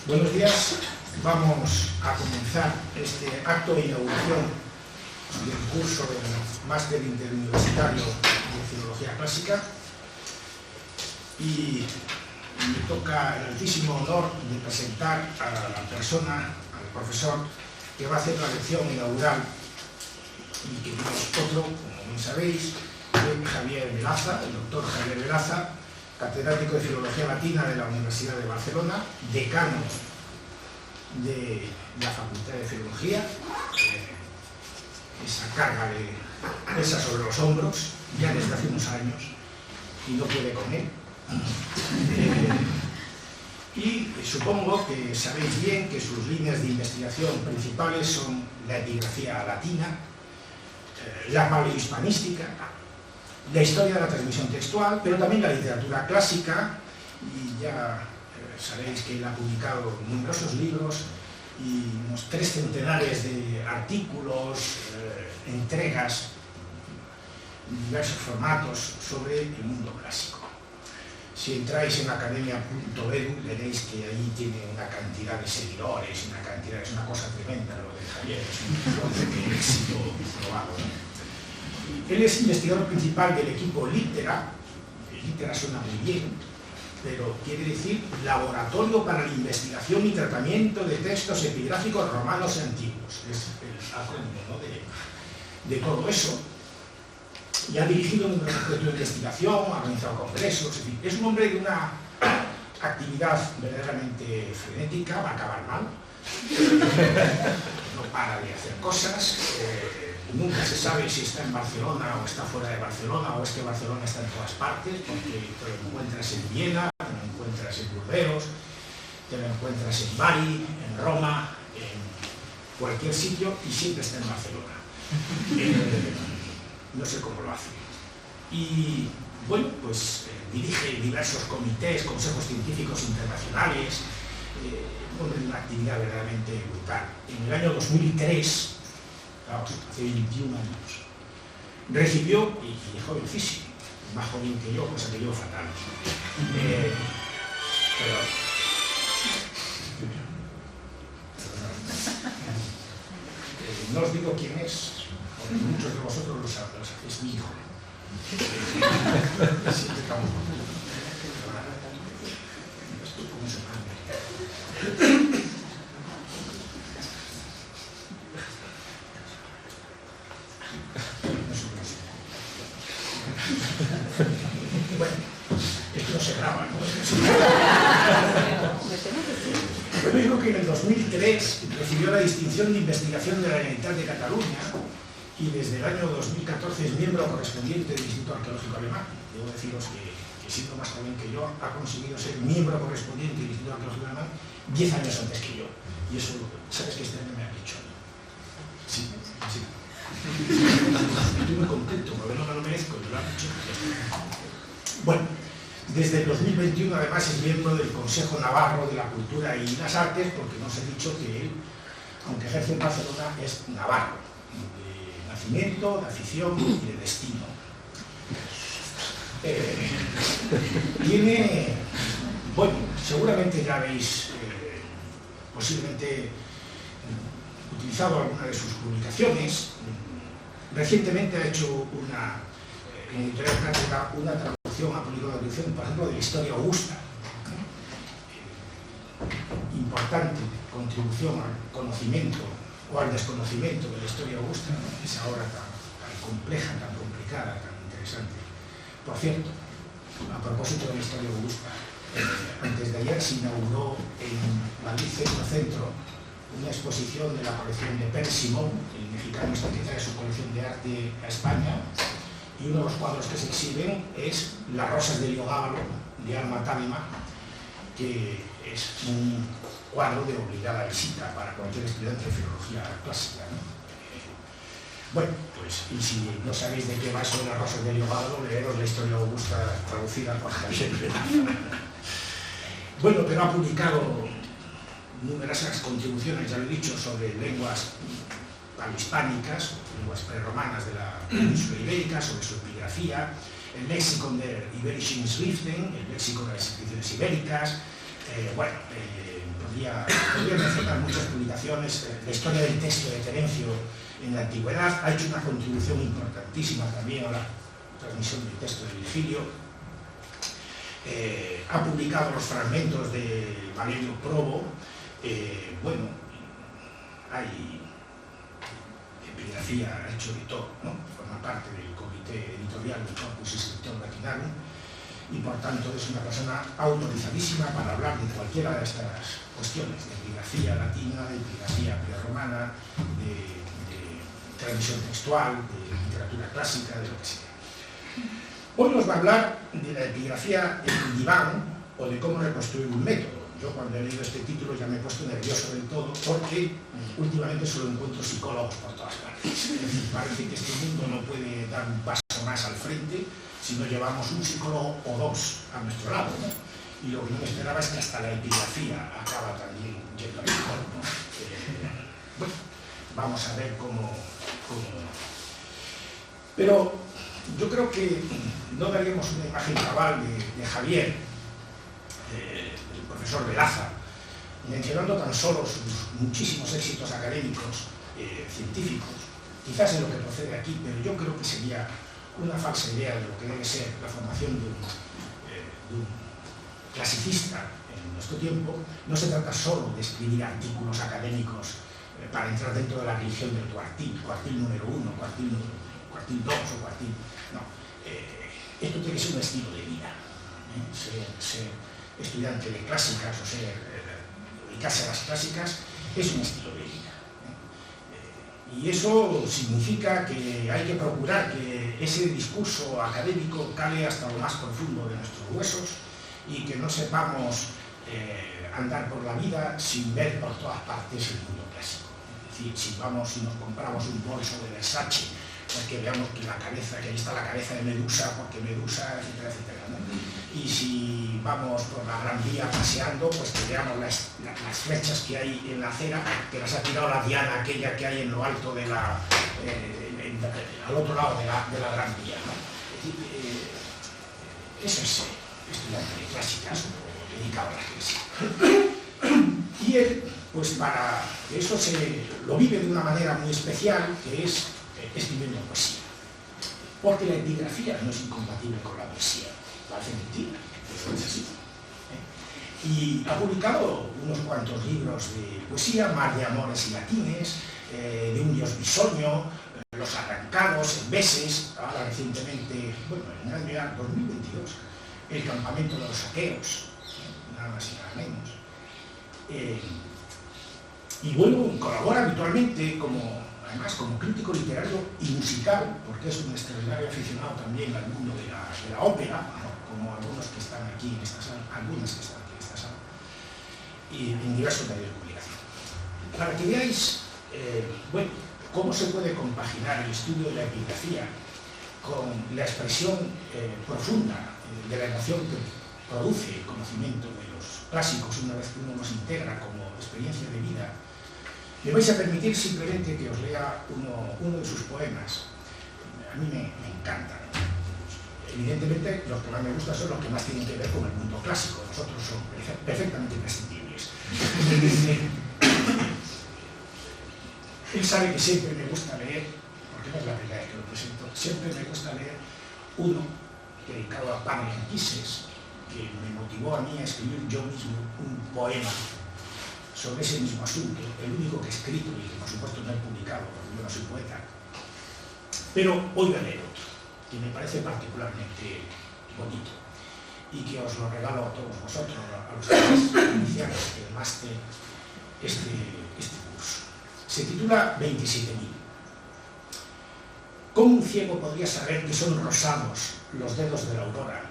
Buenos días. Vamos a comenzar este acto de inauguración del curso del Máster Interuniversitario de Filología Clásica y me toca el altísimo honor de presentar a la persona, al profesor, que va a hacer la lección inaugural y que no es otro, como bien sabéis, Javier Velaza, el doctor Javier Velaza, catedrático de Filología Latina de la Universidad de Barcelona, decano de la Facultad de Filología. Esa carga pesa sobre los hombros ya desde hace unos años y no puede con él. Y supongo que sabéis bien que sus líneas de investigación principales son la epigrafía latina, la paleohispanística, la historia de la transmisión textual, pero también la literatura clásica, y ya sabéis que él ha publicado numerosos libros y unos 3 centenares de artículos, entregas, en diversos formatos sobre el mundo clásico. Si entráis en academia.edu veréis que ahí tiene una cantidad de seguidores, es una cosa tremenda lo de Javier, es un éxito probado, ¿no? Él es investigador principal del equipo Litera. Litera suena muy bien, pero quiere decir Laboratorio para la Investigación y Tratamiento de Textos Epigráficos Romanos y Antiguos. Es el acrónimo, ¿no?, de todo eso. Y ha dirigido un proyecto de investigación, ha organizado congresos, en fin. Es un hombre de una actividad verdaderamente frenética, va a acabar mal. No para de hacer cosas. Nunca se sabe si está en Barcelona o está fuera de Barcelona, o es que Barcelona está en todas partes, porque te lo encuentras en Viena, te lo encuentras en Burdeos, te lo encuentras en Bari, en Roma, en cualquier sitio, y siempre está en Barcelona. No sé cómo lo hace. Y bueno, pues dirige diversos comités, consejos científicos internacionales, una actividad verdaderamente brutal. En el año 2003, hace 21 años, recibió, y jovencísimo, más joven que yo, cosa que yo fatal, no os digo quién es, porque muchos de vosotros lo sabéis, es mi hijo. Siempre estamos bueno, esto no se graba, ¿no? Bueno, digo que en el 2003 recibió la distinción de investigación de la Generalitat de Cataluña y desde el año 2014 es miembro correspondiente del Instituto Arqueológico Alemán. Debo deciros que siendo más joven que yo, ha conseguido ser miembro correspondiente del Instituto Arqueológico Alemán 10 años antes que yo. Y eso, ¿sabes qué este año me ha dicho? Sí, sí. Estoy muy contento, porque no me lo merezco, yo lo he dicho. Bueno, desde el 2021 además es miembro del Consejo Navarro de la Cultura y las Artes, porque nos he dicho que él, aunque ejerce en Barcelona, es navarro, de nacimiento, de afición y de destino. Tiene, bueno, seguramente ya habéis posiblemente utilizado alguna de sus publicaciones. Recientemente ha hecho en Editorial Cátedra una traducción, ha publicado una traducción, por ejemplo, de la Historia Augusta. Importante contribución al conocimiento o al desconocimiento de la Historia Augusta, ¿no?, esa obra tan compleja, tan complicada, tan interesante. Por cierto, a propósito de la Historia Augusta, antes de ayer se inauguró en Madrid Centro una exposición de la colección de Percy Simón, el mexicano que trae su colección de arte a España, y uno de los cuadros que se exhiben es Las Rosas de Heliogábalo, de Alma Tálima, que es un cuadro de obligada visita para cualquier estudiante de filología clásica, ¿no? Bueno, pues, y si no sabéis de qué va eso de Las Rosas de Heliogábalo, leeros la Historia Augusta traducida por Javier Velaza. Bueno, pero ha publicado numerosas contribuciones, ya lo he dicho, sobre lenguas paleohispánicas, lenguas preromanas de la península ibérica, sobre su epigrafía, el Lexicon der Iberischen Schriften, el léxico de las inscripciones ibéricas, bueno, podría mencionar muchas publicaciones. La historia del texto de Terencio en la antigüedad ha hecho una contribución importantísima también a la transmisión del texto de Virgilio. Ha publicado los fragmentos de Valerio Probo. Bueno, hay epigrafía, ha hecho de todo, ¿no? Forma parte del comité editorial del Corpus Scriptum Latinarum y por tanto es una persona autorizadísima para hablar de cualquiera de estas cuestiones, de epigrafía latina, de epigrafía prerromana, de transmisión textual, de literatura clásica, de lo que sea. Hoy nos va a hablar de la epigrafía en diván o de cómo reconstruir un método. Yo cuando he leído este título ya me he puesto nervioso del todo porque últimamente solo encuentro psicólogos por todas partes. Es decir, parece que este mundo no puede dar un paso más al frente si no llevamos un psicólogo o dos a nuestro lado, ¿no? Y lo que no me esperaba es que hasta la epigrafía acaba también yendo al psicólogo, ¿no? Bueno, vamos a ver cómo... Pero yo creo que no daríamos una imagen cabal de Javier, el profesor Velaza, mencionando tan solo sus muchísimos éxitos académicos, científicos, quizás en lo que procede aquí, pero yo creo que sería una falsa idea de lo que debe ser la formación de un clasicista en nuestro tiempo. No se trata solo de escribir artículos académicos para entrar dentro de la religión del cuartil número 1, cuartil 2 o cuartil... No, esto tiene que ser un estilo de vida. Ser estudiante de clásicas o dedicarse a las clásicas es un estilo de vida. Y eso significa que hay que procurar que ese discurso académico cale hasta lo más profundo de nuestros huesos y que no sepamos andar por la vida sin ver por todas partes el mundo clásico. Es decir, si nos compramos un bolso de Versace, pues que veamos que ahí está la cabeza de Medusa, porque Medusa, etcétera, etcétera, ¿no? Y si vamos por la Gran Vía paseando, pues que veamos las flechas que hay en la acera, que las ha tirado la diana aquella que hay en lo alto de la... al otro lado de la Gran Vía, ¿no? Eso es estudiante de clásicas o dedicado a la clase. Y él, pues para que eso lo vive de una manera muy especial, que es escribiendo poesía. Porque la epigrafía no es incompatible con la poesía. Parece mentira, pero es así. Y ha publicado unos cuantos libros de poesía, Mar de Amores y Latines, de un Dios bisoño, Los Arrancados, en Beses, ahora recientemente, bueno, en el año 2022, El Campamento de los Aqueos, nada más y nada menos. Y bueno, colabora habitualmente además como crítico literario y musical, porque es un extraordinario aficionado también al mundo de la ópera, ¿no? Como algunos que están aquí en esta sala, y en diversos medios de comunicación. Para que veáis, bueno, cómo se puede compaginar el estudio de la epigrafía con la expresión profunda de la emoción que produce el conocimiento de los clásicos una vez que uno los integra como experiencia de vida, me vais a permitir simplemente que os lea uno de sus poemas. A mí me encantan. Evidentemente, los que más me gustan son los que más tienen que ver con el mundo clásico. Los otros son perfectamente imprescindibles. Él sabe que siempre me gusta leer, porque no es la primera vez que lo presento, siempre me gusta leer uno dedicado a Pan Anquises, que me motivó a mí a escribir yo mismo un poema sobre ese mismo asunto, el único que he escrito y que por supuesto no he publicado, porque yo no soy poeta. Pero hoy voy a leer otro, que me parece particularmente bonito, y que os lo regalo a todos vosotros, a los que iniciados del máster este curso. Se titula 27.000. ¿Cómo un ciego podría saber que son rosados los dedos de la aurora,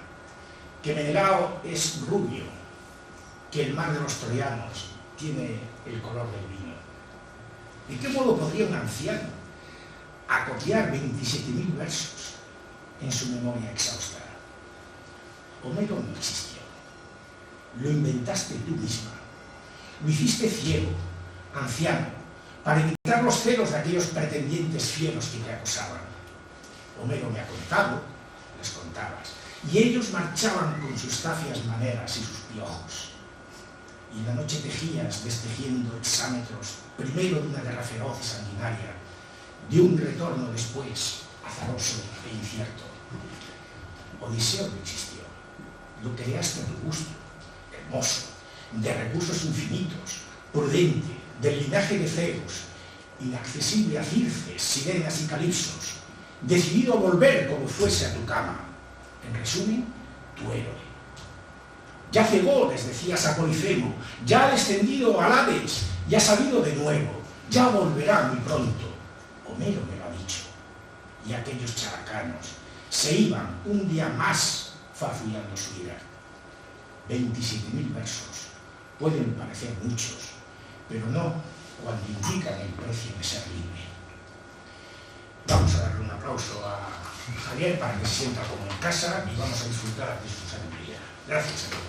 que Menelao es rubio, que el mar de los troyanos tiene el color del vino? ¿De qué modo podría un anciano acopiar 27.000 versos en su memoria exhausta? Homero no existió. Lo inventaste tú misma. Lo hiciste ciego, anciano, para evitar los celos de aquellos pretendientes fieros que te acosaban. Homero me ha contado, les contabas, y ellos marchaban con sus zafias maneras y sus piojos. y en la noche tejías destejiendo hexámetros, primero de una guerra feroz y sanguinaria, de un retorno después, azaroso e incierto. Odiseo no existió, lo creaste a tu gusto, hermoso, de recursos infinitos, prudente, del linaje de Zeus, inaccesible a Circes, sirenas y calipsos, decidido a volver como fuese a tu cama. En resumen, tu héroe. Ya cegó, les decías a Polifemo, ya ha descendido al Hades y ha salido de nuevo, ya volverá muy pronto. Homero me lo ha dicho. Y aquellos characanos se iban un día más farfullando su ira. 27.000 versos pueden parecer muchos, pero no cuando indican el precio de ser libre. Vamos a darle un aplauso a Javier para que se sienta como en casa y vamos a disfrutar de su sabiduría. Gracias a todos.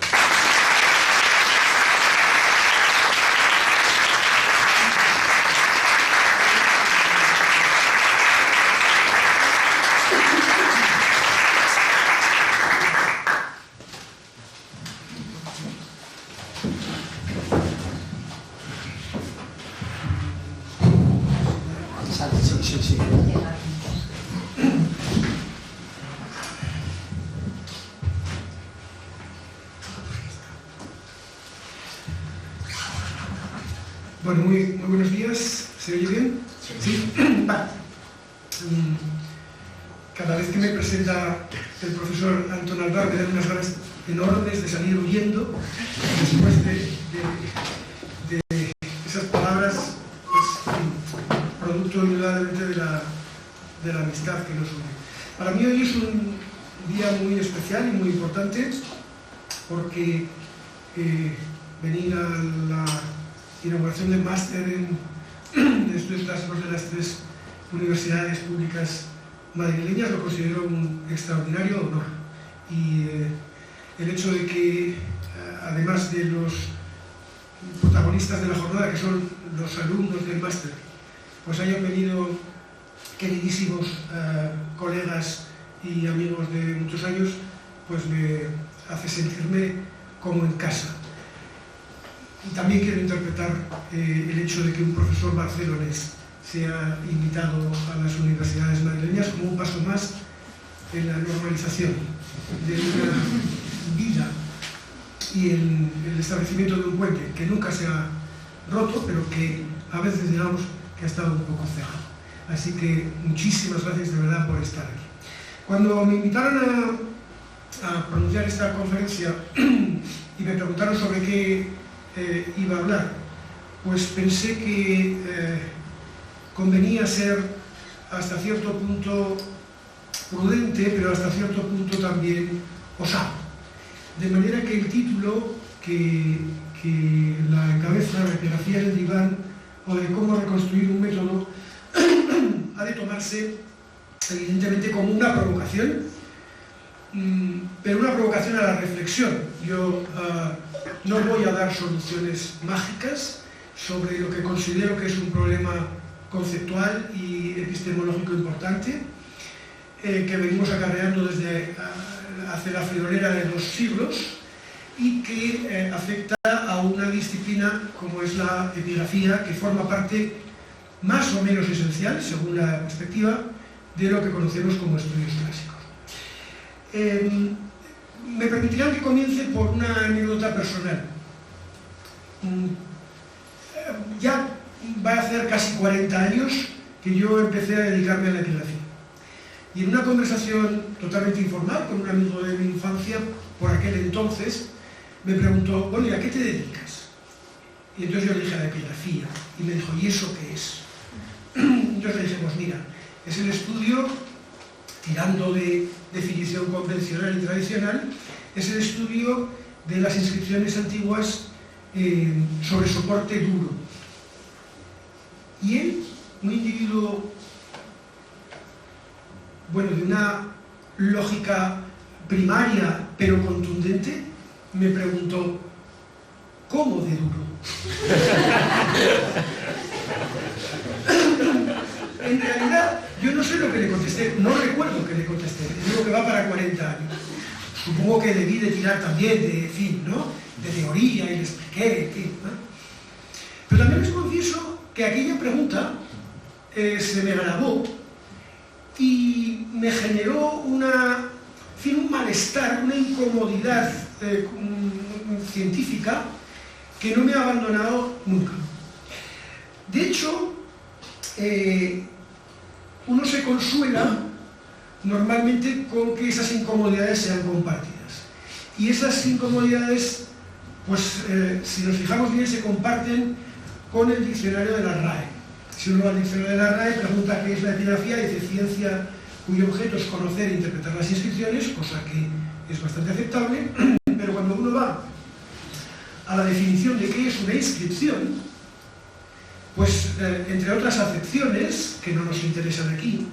Sí. Bueno, muy buenos días. ¿Se oye bien? Sí. Vale. Cada vez que me presenta el profesor Antón Alvar me dan unas ganas enormes de salir huyendo después de esas palabras, pues, producto indudablemente de la amistad que nos une. Para mí hoy es un día muy especial y muy importante porque venir a la inauguración del máster en estudios clásicos de las 3 universidades públicas madrileñas lo considero un extraordinario honor. Y el hecho de que, además de los protagonistas de la jornada, que son los alumnos del máster, pues hayan venido queridísimos colegas y amigos de muchos años, pues me hace sentirme como en casa. Y también quiero interpretar el hecho de que un profesor barcelonés sea invitado a las universidades madrileñas como un paso más en la normalización de una vida y en el establecimiento de un puente que nunca se ha roto, pero que a veces digamos que ha estado un poco cerrado. Así que muchísimas gracias de verdad por estar aquí. Cuando me invitaron a pronunciar esta conferencia y me preguntaron sobre qué iba a hablar, pues pensé que convenía ser hasta cierto punto prudente, pero hasta cierto punto también osado. De manera que el título que la encabeza, la epigrafía del diván, o de cómo reconstruir un método, ha de tomarse evidentemente como una provocación, pero una provocación a la reflexión. Yo no voy a dar soluciones mágicas sobre lo que considero que es un problema conceptual y epistemológico importante, que venimos acarreando desde hace la friolera de 2 siglos y que afecta a una disciplina como es la epigrafía, que forma parte más o menos esencial, según la perspectiva, de lo que conocemos como estudios clásicos. Me permitirán que comience por una anécdota personal. Ya va a hacer casi 40 años que yo empecé a dedicarme a la epigrafía. Y en una conversación totalmente informal con un amigo de mi infancia, por aquel entonces, me preguntó, bueno, ¿y a qué te dedicas? Y entonces yo le dije a la epigrafía. Y me dijo, ¿y eso qué es? Entonces le dije, pues mira, es el estudio, tirando de definición convencional y tradicional, es el estudio de las inscripciones antiguas sobre soporte duro. Y él, un individuo, bueno, de una lógica primaria pero contundente, me preguntó, ¿cómo de duro? En realidad, yo no sé lo que le contesté, no recuerdo que le contesté, digo que va para 40 años. Supongo que debí de tirar también de, en fin, ¿no?, de teoría, y le expliqué qué? ¿No? Pero también les confieso que aquella pregunta se me grabó y me generó un malestar, una incomodidad científica que no me ha abandonado nunca. De hecho, uno se consuela normalmente con que esas incomodidades sean compartidas. Y esas incomodidades, pues si nos fijamos bien, se comparten con el diccionario de la RAE. Si uno va al diccionario de la RAE, pregunta qué es la epigrafía, dice ciencia cuyo objeto es conocer e interpretar las inscripciones, cosa que es bastante aceptable, pero cuando uno va a la definición de qué es una inscripción, pues entre otras acepciones, que no nos interesan aquí,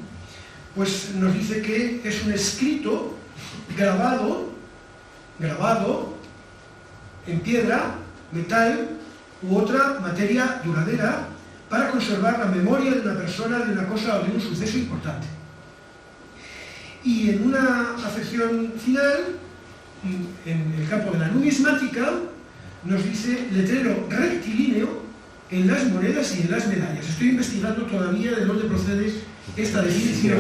pues nos dice que es un escrito grabado en piedra, metal u otra materia duradera para conservar la memoria de una persona, de una cosa o de un suceso importante. Y en una acepción final, en el campo de la numismática, nos dice letrero rectilíneo en las monedas y en las medallas. Estoy investigando todavía de dónde procede esta definición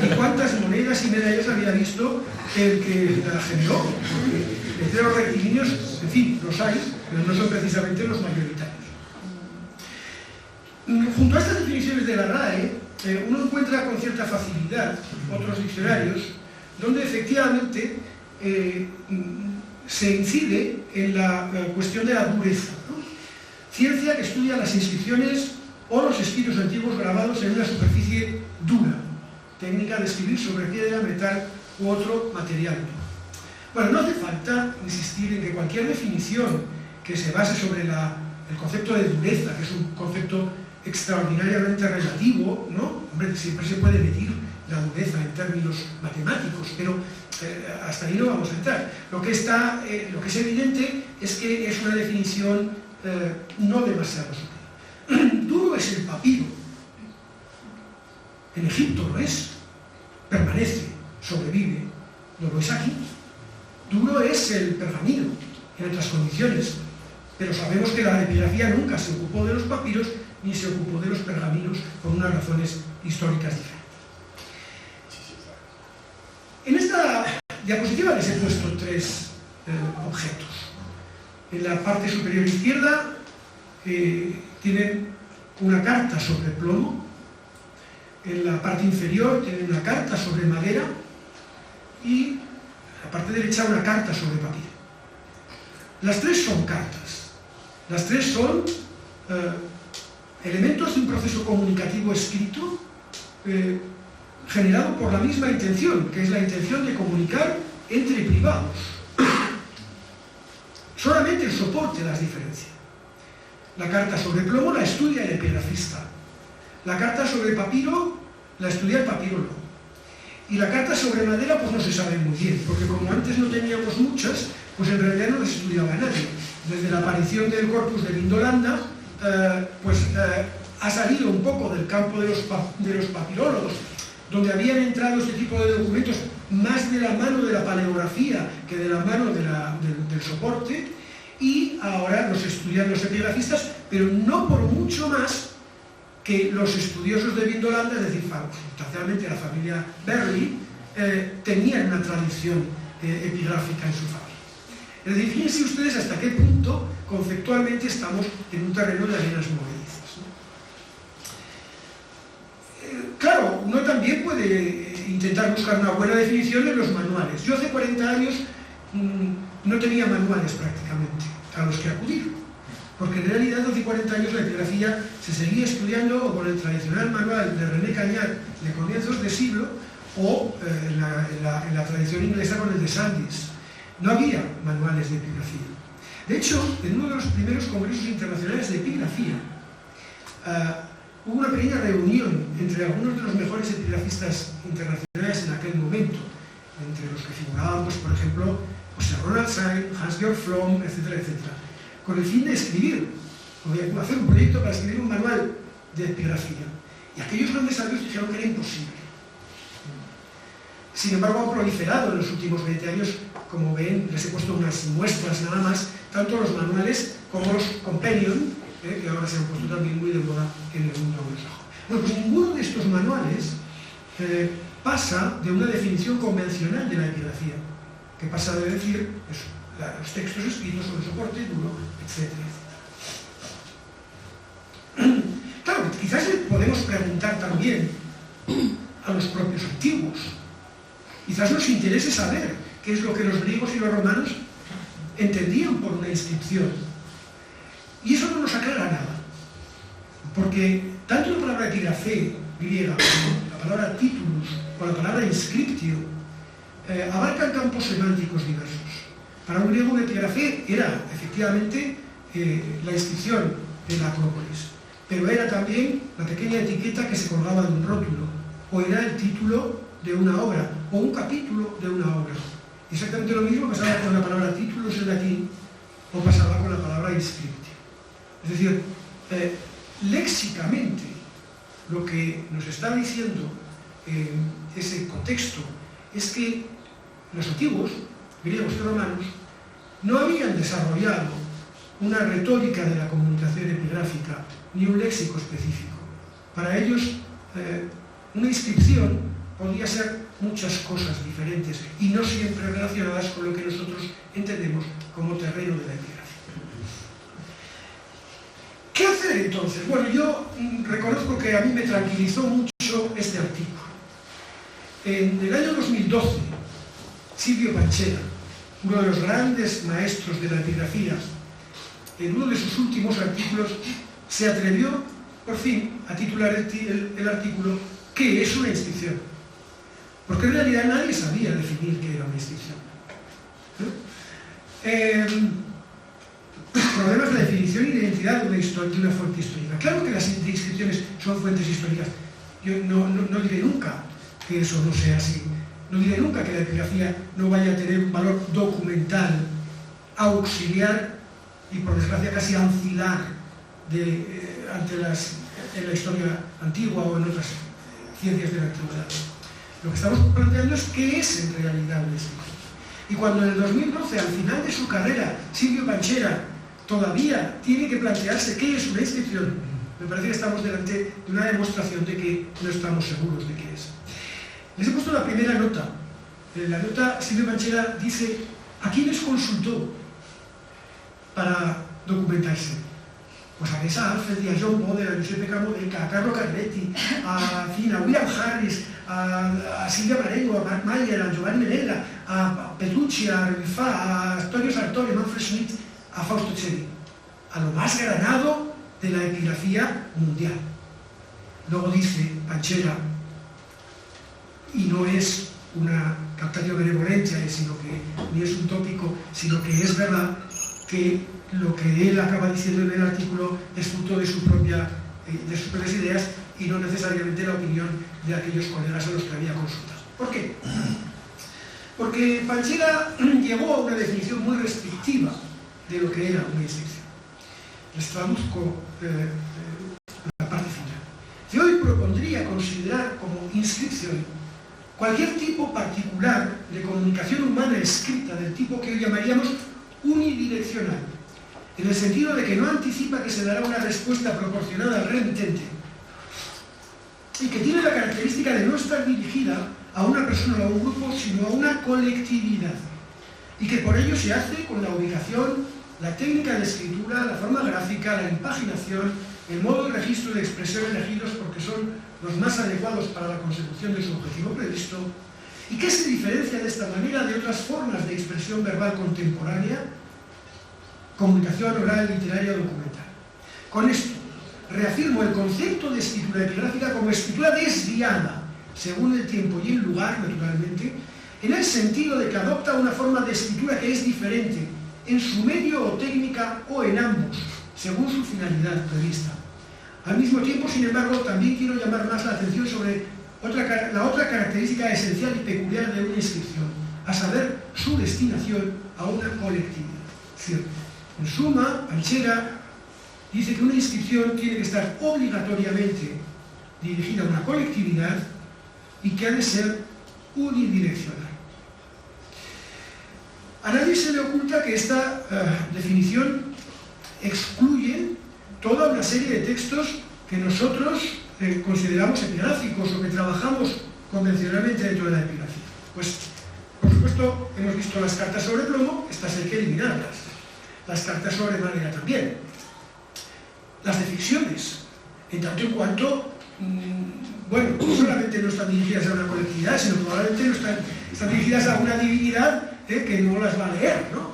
y cuántas monedas y medallas había visto el que la generó. Letreros rectilíneos, en fin, los hay, pero no son precisamente los mayoritarios. Junto a estas definiciones de la RAE, uno encuentra con cierta facilidad otros diccionarios donde efectivamente se incide en la cuestión de la dureza, ¿no? Ciencia que estudia las inscripciones o los escritos antiguos grabados en una superficie dura, técnica de escribir sobre piedra, metal u otro material duro. Bueno, no hace falta insistir en que cualquier definición que se base sobre el concepto de dureza, que es un concepto extraordinariamente relativo, ¿no? Hombre, siempre se puede medir la dureza en términos matemáticos, pero hasta ahí no vamos a entrar. Lo que es evidente es que es una definición no demasiado sutil. Duro es el papiro. En Egipto lo es, permanece, sobrevive. No lo es aquí. Duro es el pergamino, en otras condiciones, pero sabemos que la epigrafía nunca se ocupó de los papiros ni se ocupó de los pergaminos por unas razones históricas diferentes. En esta diapositiva les he puesto tres objetos. En la parte superior izquierda tienen una carta sobre plomo, en la parte inferior tienen una carta sobre madera y en la parte derecha una carta sobre papiro. Las tres son cartas, las tres son elementos de un proceso comunicativo escrito generado por la misma intención, que es la intención de comunicar entre privados. Solamente el soporte las diferencia. La carta sobre plomo la estudia el epigrafista. La carta sobre papiro la estudia el papirólogo. Y la carta sobre madera pues no se sabe muy bien, porque como antes no teníamos muchas, pues en realidad no las estudiaba nadie. Desde la aparición del corpus de Vindolanda, ha salido un poco del campo de los papirólogos, donde habían entrado este tipo de documentos más de la mano de la paleografía que de la mano del soporte, y ahora los estudian los epigrafistas, pero no por mucho más que los estudiosos de Vindolanda, es decir, sustancialmente la familia Berry, tenían una tradición epigráfica en su familia. Es decir, fíjense ustedes hasta qué punto conceptualmente estamos en un terreno de arenas movedizas, ¿no? Claro, uno también puede intentar buscar una buena definición en los manuales. Yo hace 40 años no tenía manuales prácticamente a los que acudir, porque en realidad hace 40 años la epigrafía se seguía estudiando o con el tradicional manual de René Cañar de comienzos de siglo o en la tradición inglesa con el de Sandys. No había manuales de epigrafía. De hecho, en uno de los primeros congresos internacionales de epigrafía hubo una pequeña reunión entre algunos de los mejores epigrafistas internacionales en aquel momento, entre los que figuraban, pues, por ejemplo, José Ronald Sain, Hans-Georg Pflomm, etcétera, etcétera, con el fin de escribir, o hacer un proyecto para escribir un manual de epigrafía. Y aquellos grandes sabios dijeron que era imposible. Sin embargo, han proliferado en los últimos 20 años, como ven, les he puesto unas muestras nada más, tanto los manuales como los companion, que ahora se han puesto también muy de moda en el mundo anglosajón. Bueno, pues ninguno de estos manuales pasa de una definición convencional de la epigrafía, que pasa de decir eso, los textos escritos sobre soporte duro, etc. Claro, quizás le podemos preguntar también a los propios antiguos. Quizás nos interese saber qué es lo que los griegos y los romanos entendían por una inscripción. Y eso no nos aclara nada, porque tanto la palabra epigrafé griega como la palabra titulus o la palabra inscriptio abarcan campos semánticos diversos. Para un griego una epigrafé era efectivamente la inscripción de la Acrópolis, pero era también la pequeña etiqueta que se colgaba de un rótulo, o era el título de una obra, o un capítulo de una obra. Exactamente lo mismo pasaba con la palabra titulus en latín, o pasaba con la palabra inscriptio. Es decir, léxicamente, lo que nos está diciendo ese contexto es que los antiguos, griegos y romanos, no habían desarrollado una retórica de la comunicación epigráfica ni un léxico específico. Para ellos, una inscripción podía ser muchas cosas diferentes y no siempre relacionadas con lo que nosotros entendemos como terreno de la epigrafía. ¿Qué hacer entonces? Bueno, yo reconozco que a mí me tranquilizó mucho este artículo. En el año 2012, Silvio Panchera, uno de los grandes maestros de la epigrafía, en uno de sus últimos artículos se atrevió, por fin, a titular el artículo ¿qué es una inscripción? Porque en realidad nadie sabía definir qué era una inscripción, ¿no? Problemas de definición y de identidad de una fuente histórica. Claro que las inscripciones son fuentes históricas. Yo no diré nunca que eso no sea así. No diré nunca que la epigrafía no vaya a tener un valor documental, auxiliar y, por desgracia, casi ancilar en la historia antigua o en otras ciencias de la antigüedad. Lo que estamos planteando es qué es en realidad una inscripción. Y cuando en el 2012, al final de su carrera, Silvio Panchera todavía tiene que plantearse qué es una inscripción, me parece que estamos delante de una demostración de que no estamos seguros de qué es. Les he puesto la primera nota. En la nota, Silvio Panchera dice a quiénes consultó para documentarse. Pues a Alfred, a John Boder, a Giuseppe Camodeca, a Carlo Carletti, a William Harris, a Silvia Marengo, a Mark Mayer, a Giovanni Menella, a Petrucci, a Rifà, a Antonio Sartori, a Manfred Schmidt, a Fausto Ceri, a lo más granado de la epigrafía mundial. Luego dice Panchera, y no es una captatio benevolentia, ni es un tópico, sino que es verdad que lo que él acaba diciendo en el artículo es fruto de sus propias ideas y no necesariamente la opinión de aquellos colegas a los que había consultado. ¿Por qué? Porque Panchera llegó a una definición muy restrictiva de lo que era una inscripción. Les traduzco la parte final. Yo hoy propondría considerar como inscripción cualquier tipo particular de comunicación humana escrita del tipo que hoy llamaríamos unidireccional, en el sentido de que no anticipa que se dará una respuesta proporcionada al remitente y que tiene la característica de no estar dirigida a una persona o a un grupo, sino a una colectividad, y que por ello se hace con la ubicación, la técnica de escritura, la forma gráfica, la impaginación, el modo de registro de expresión elegidos porque son los más adecuados para la consecución de su objetivo previsto, y que se diferencia de esta manera de otras formas de expresión verbal contemporánea, comunicación oral, literaria o documental. Con esto, reafirmo el concepto de escritura epigráfica como escritura desviada, según el tiempo y el lugar, naturalmente, en el sentido de que adopta una forma de escritura que es diferente, en su medio o técnica o en ambos, según su finalidad prevista. Al mismo tiempo, sin embargo, también quiero llamar más la atención sobre la otra característica esencial y peculiar de una inscripción, a saber, su destinación a una colectividad. Es decir, en suma, Panchera dice que una inscripción tiene que estar obligatoriamente dirigida a una colectividad y que ha de ser unidireccional. A nadie se le oculta que esta definición excluye toda una serie de textos que nosotros consideramos epigráficos o que trabajamos convencionalmente dentro de la epigrafía. Pues, por supuesto, hemos visto las cartas sobre plomo, estas hay que eliminarlas. Las cartas sobre madera también. Las de ficciones, en tanto en cuanto, bueno, no solamente no están dirigidas a una colectividad, sino probablemente no están dirigidas a una divinidad que no las va a leer, ¿no?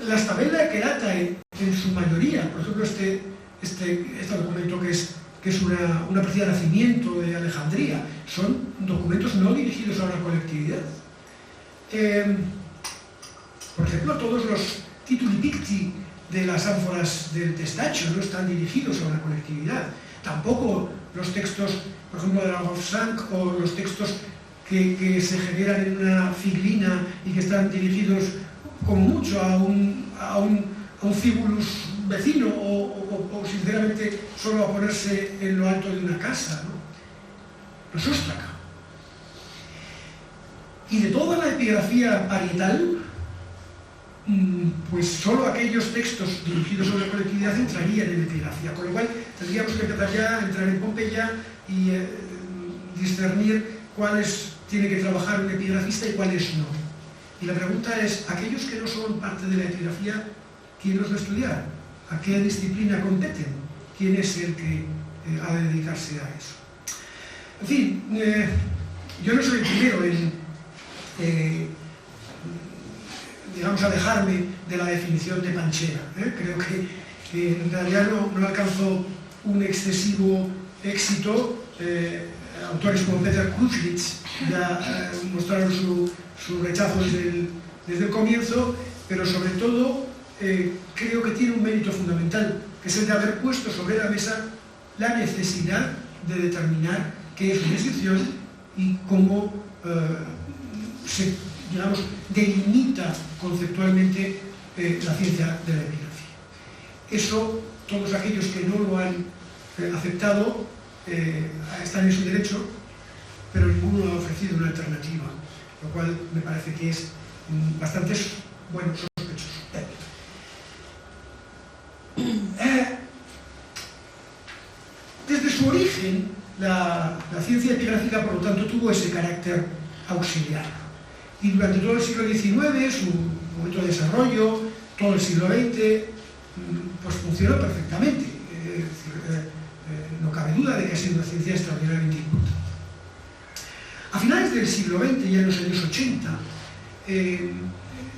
Las tabelas que data en su mayoría, por ejemplo, este documento que es una partida de nacimiento de Alejandría, son documentos no dirigidos a una colectividad. Por ejemplo, todos los tituli picti de las ánforas del Testacho no están dirigidos a una colectividad. Tampoco los textos, por ejemplo, de la Wolfsang o los textos que se generan en una figlina y que están dirigidos como mucho a un fibulus vecino o sinceramente solo a ponerse en lo alto de una casa, ¿no? Los óstraca. Y de toda la epigrafía parietal, pues solo aquellos textos dirigidos a una colectividad entrarían en epigrafía, con lo cual tendríamos que empezar ya a entrar en Pompeya y discernir cuáles tiene que trabajar un epigrafista y cuáles no. Y la pregunta es, aquellos que no son parte de la epigrafía, ¿quién los va a estudiar? ¿A qué disciplina competen? ¿Quién es el que ha de dedicarse a eso? En fin, yo no soy el primero en digamos, alejarme de la definición de Panchera. Creo que en realidad no alcanzó un excesivo éxito. Autores como Peter Kruschwitz ya mostraron su rechazo desde el comienzo, pero sobre todo creo que tiene un mérito fundamental, que es el de haber puesto sobre la mesa la necesidad de determinar qué es una inscripción y cómo se, digamos, delimita conceptualmente la ciencia de la epigrafía. Eso, todos aquellos que no lo han aceptado están en su derecho, pero ninguno ha ofrecido una alternativa, lo cual me parece que es bastante, bueno, sospechoso. Desde su origen, la ciencia epigráfica, por lo tanto, tuvo ese carácter auxiliar. Y durante todo el siglo XIX, su momento de desarrollo, todo el siglo XX, pues funcionó perfectamente. No cabe duda de que ha sido una ciencia extraordinariamente importante. A finales del siglo XX, ya en los años 80,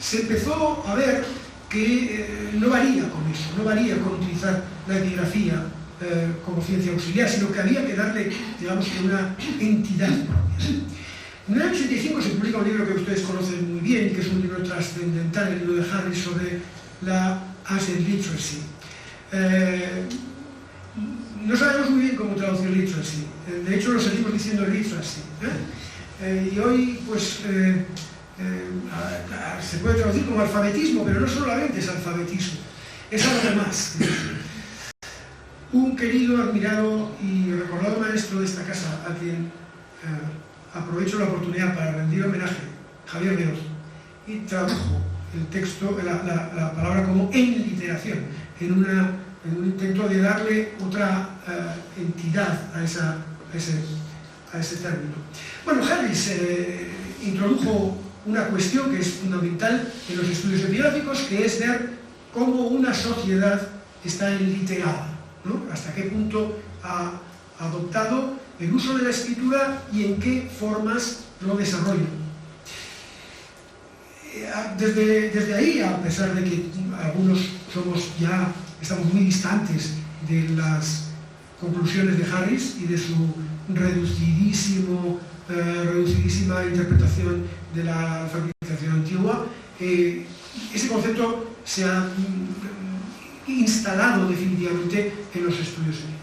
se empezó a ver que no valía con eso, no valía con utilizar la epigrafía como ciencia auxiliar, sino que había que darle, digamos, una entidad propia. En el año 85 se publica un libro que ustedes conocen muy bien, que es un libro trascendental, el libro de Harris sobre la Ancient Literacy. No sabemos muy bien cómo traducir literacy, de hecho lo seguimos diciendo literacy. Y hoy, pues, se puede traducir como alfabetismo, pero no solamente es alfabetismo, es algo más. Un querido, admirado y recordado maestro de esta casa, a quien aprovecho la oportunidad para rendir homenaje, Javier Leoz, y tradujo el texto, la palabra como enliteración, en un intento de darle otra entidad a ese término. Bueno, Harris introdujo una cuestión que es fundamental en los estudios epigráficos, que es ver cómo una sociedad está enliterada, ¿no? Hasta qué punto ha adoptado el uso de la escritura y en qué formas lo desarrolla. Desde ahí, a pesar de que algunos estamos muy distantes de las conclusiones de Harris y de su reducidísima interpretación de la alfabetización antigua, ese concepto se ha instalado definitivamente en los estudios epigráficos.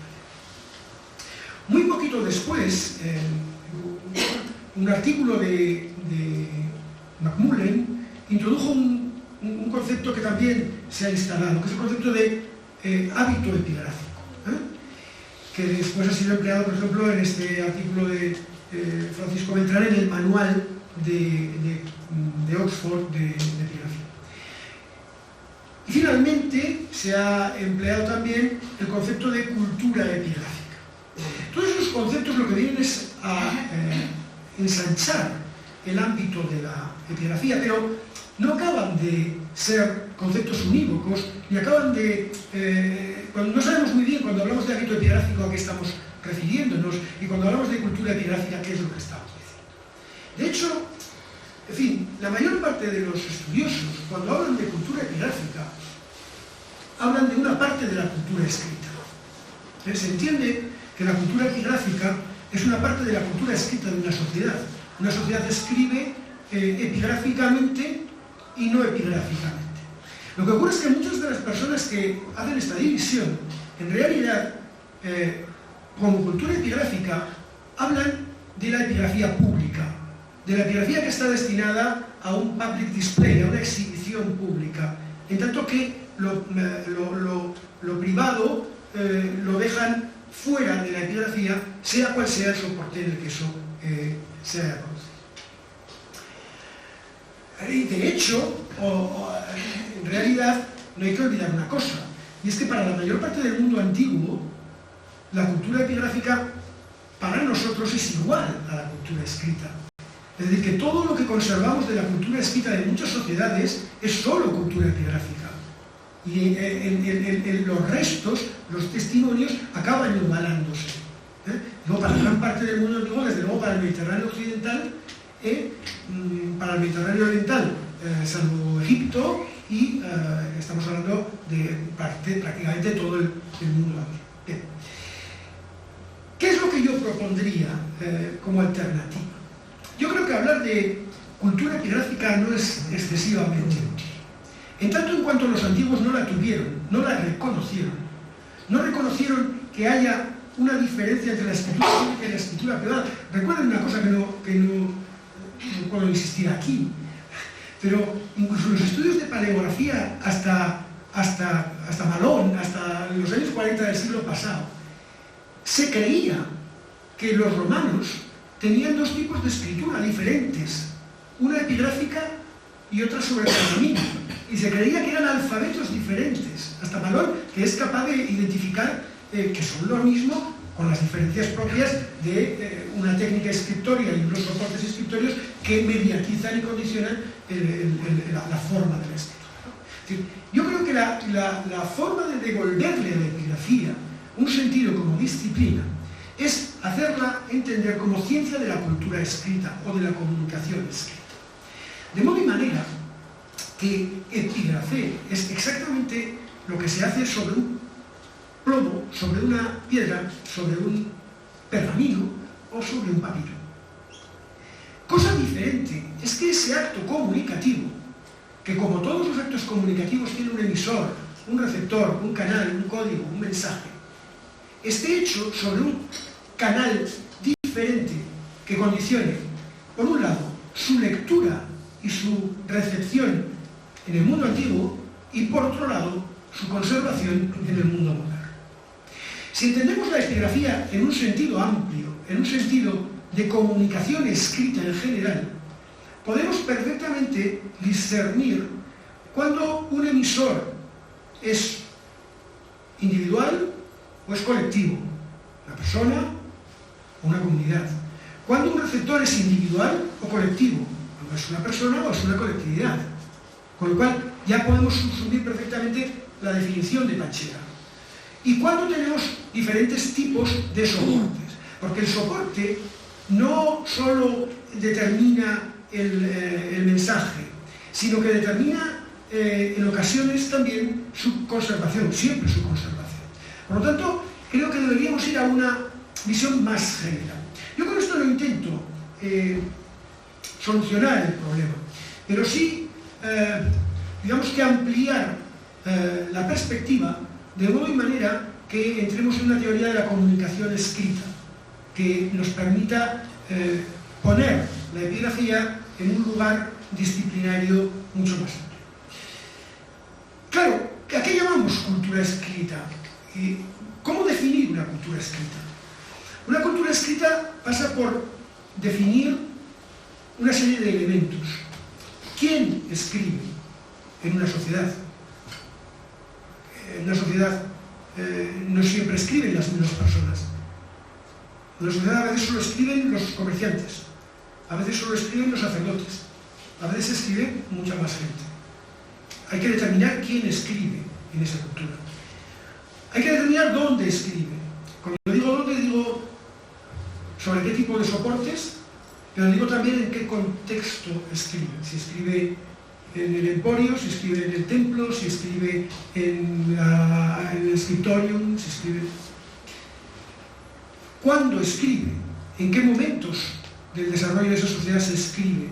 Muy poquito después, un artículo de Macmullen introdujo un concepto que también se ha instalado, que es el concepto de hábito epigráfico, que después ha sido empleado, por ejemplo, en este artículo de Francisco Beltrán en el manual de Oxford de epigrafía. Y finalmente se ha empleado también el concepto de cultura epigráfica. Todos esos conceptos lo que vienen es a ensanchar el ámbito de la epigrafía, pero no acaban de ser conceptos unívocos, ni acaban de... no sabemos muy bien cuando hablamos de ámbito epigráfico a qué estamos refiriéndonos, y cuando hablamos de cultura epigráfica qué es lo que estamos diciendo. De hecho, en fin, la mayor parte de los estudiosos, cuando hablan de cultura epigráfica, hablan de una parte de la cultura escrita. Se entiende que la cultura epigráfica es una parte de la cultura escrita de una sociedad. Una sociedad escribe epigráficamente y no epigráficamente. Lo que ocurre es que muchas de las personas que hacen esta división, en realidad, como cultura epigráfica, hablan de la epigrafía pública, de la epigrafía que está destinada a un public display, a una exhibición pública, en tanto que lo privado lo dejan fuera de la epigrafía, sea cual sea el soporte en el que eso se haya producido. De hecho, en realidad, no hay que olvidar una cosa, y es que para la mayor parte del mundo antiguo, la cultura epigráfica para nosotros es igual a la cultura escrita. Es decir, que todo lo que conservamos de la cultura escrita de muchas sociedades es solo cultura epigráfica. Y los restos, los testimonios, acaban igualándose. Luego, para gran parte del mundo antiguo, desde luego para el Mediterráneo occidental, para el Mediterráneo oriental, salvo Egipto, y estamos hablando de prácticamente todo el mundo antiguo. Bien. ¿Qué es lo que yo propondría como alternativa? Yo creo que hablar de cultura epigráfica no es excesivamente útil. En tanto en cuanto los antiguos no la tuvieron, no la reconocieron, no reconocieron que haya una diferencia entre la escritura pública y la escritura privada. Recuerden una cosa que no puedo insistir aquí, pero incluso los estudios de paleografía hasta Malón, hasta los años 40 del siglo pasado, se creía que los romanos tenían dos tipos de escritura diferentes, una epigráfica y otra sobre pergamino, y se creía que eran alfabetos diferentes, hasta Malón, que es capaz de identificar que son lo mismo, con las diferencias propias de una técnica escritoria y unos soportes escritorios que mediatizan y condicionan la forma de la escritura. Es decir, yo creo que la forma de devolverle a la epigrafía un sentido como disciplina es hacerla entender como ciencia de la cultura escrita o de la comunicación escrita. De modo y manera que epigrafé es exactamente lo que se hace sobre un plomo, sobre una piedra, sobre un pergamino o sobre un papiro. Cosa diferente es que ese acto comunicativo, que como todos los actos comunicativos tiene un emisor, un receptor, un canal, un código, un mensaje, esté hecho sobre un canal diferente que condicione, por un lado, su lectura y su recepción en el mundo antiguo y, por otro lado, su conservación en el mundo moderno. Si entendemos la epigrafía en un sentido amplio, en un sentido de comunicación escrita en general, podemos perfectamente discernir cuando un emisor es individual o es colectivo, una persona o una comunidad. Cuando un receptor es individual o colectivo, cuando es una persona o es una colectividad. Con lo cual ya podemos subsumir perfectamente la definición de Panchera. Y cuando tenemos diferentes tipos de soportes, porque el soporte no solo determina el mensaje, sino que determina en ocasiones también su conservación, siempre su conservación. Por lo tanto, creo que deberíamos ir a una visión más general. Yo con esto no intento solucionar el problema, pero sí, digamos que ampliar la perspectiva de modo y manera que entremos en una teoría de la comunicación escrita, que nos permita poner la epigrafía en un lugar disciplinario mucho más amplio. Claro, ¿a qué llamamos cultura escrita? ¿Cómo definir una cultura escrita? Una cultura escrita pasa por definir una serie de elementos. ¿Quién escribe en una sociedad? en una sociedad no siempre escriben las mismas personas. En la sociedad a veces solo escriben los comerciantes, a veces solo escriben los sacerdotes, a veces escribe mucha más gente. Hay que determinar quién escribe en esa cultura. Hay que determinar dónde escribe. Cuando digo dónde, digo sobre qué tipo de soportes, pero digo también en qué contexto escribe. Si escribe en el emporio, si escribe en el templo, si escribe en el scriptorium, si escribe... ¿Cuándo escribe? ¿En qué momentos del desarrollo de esa sociedad se escribe?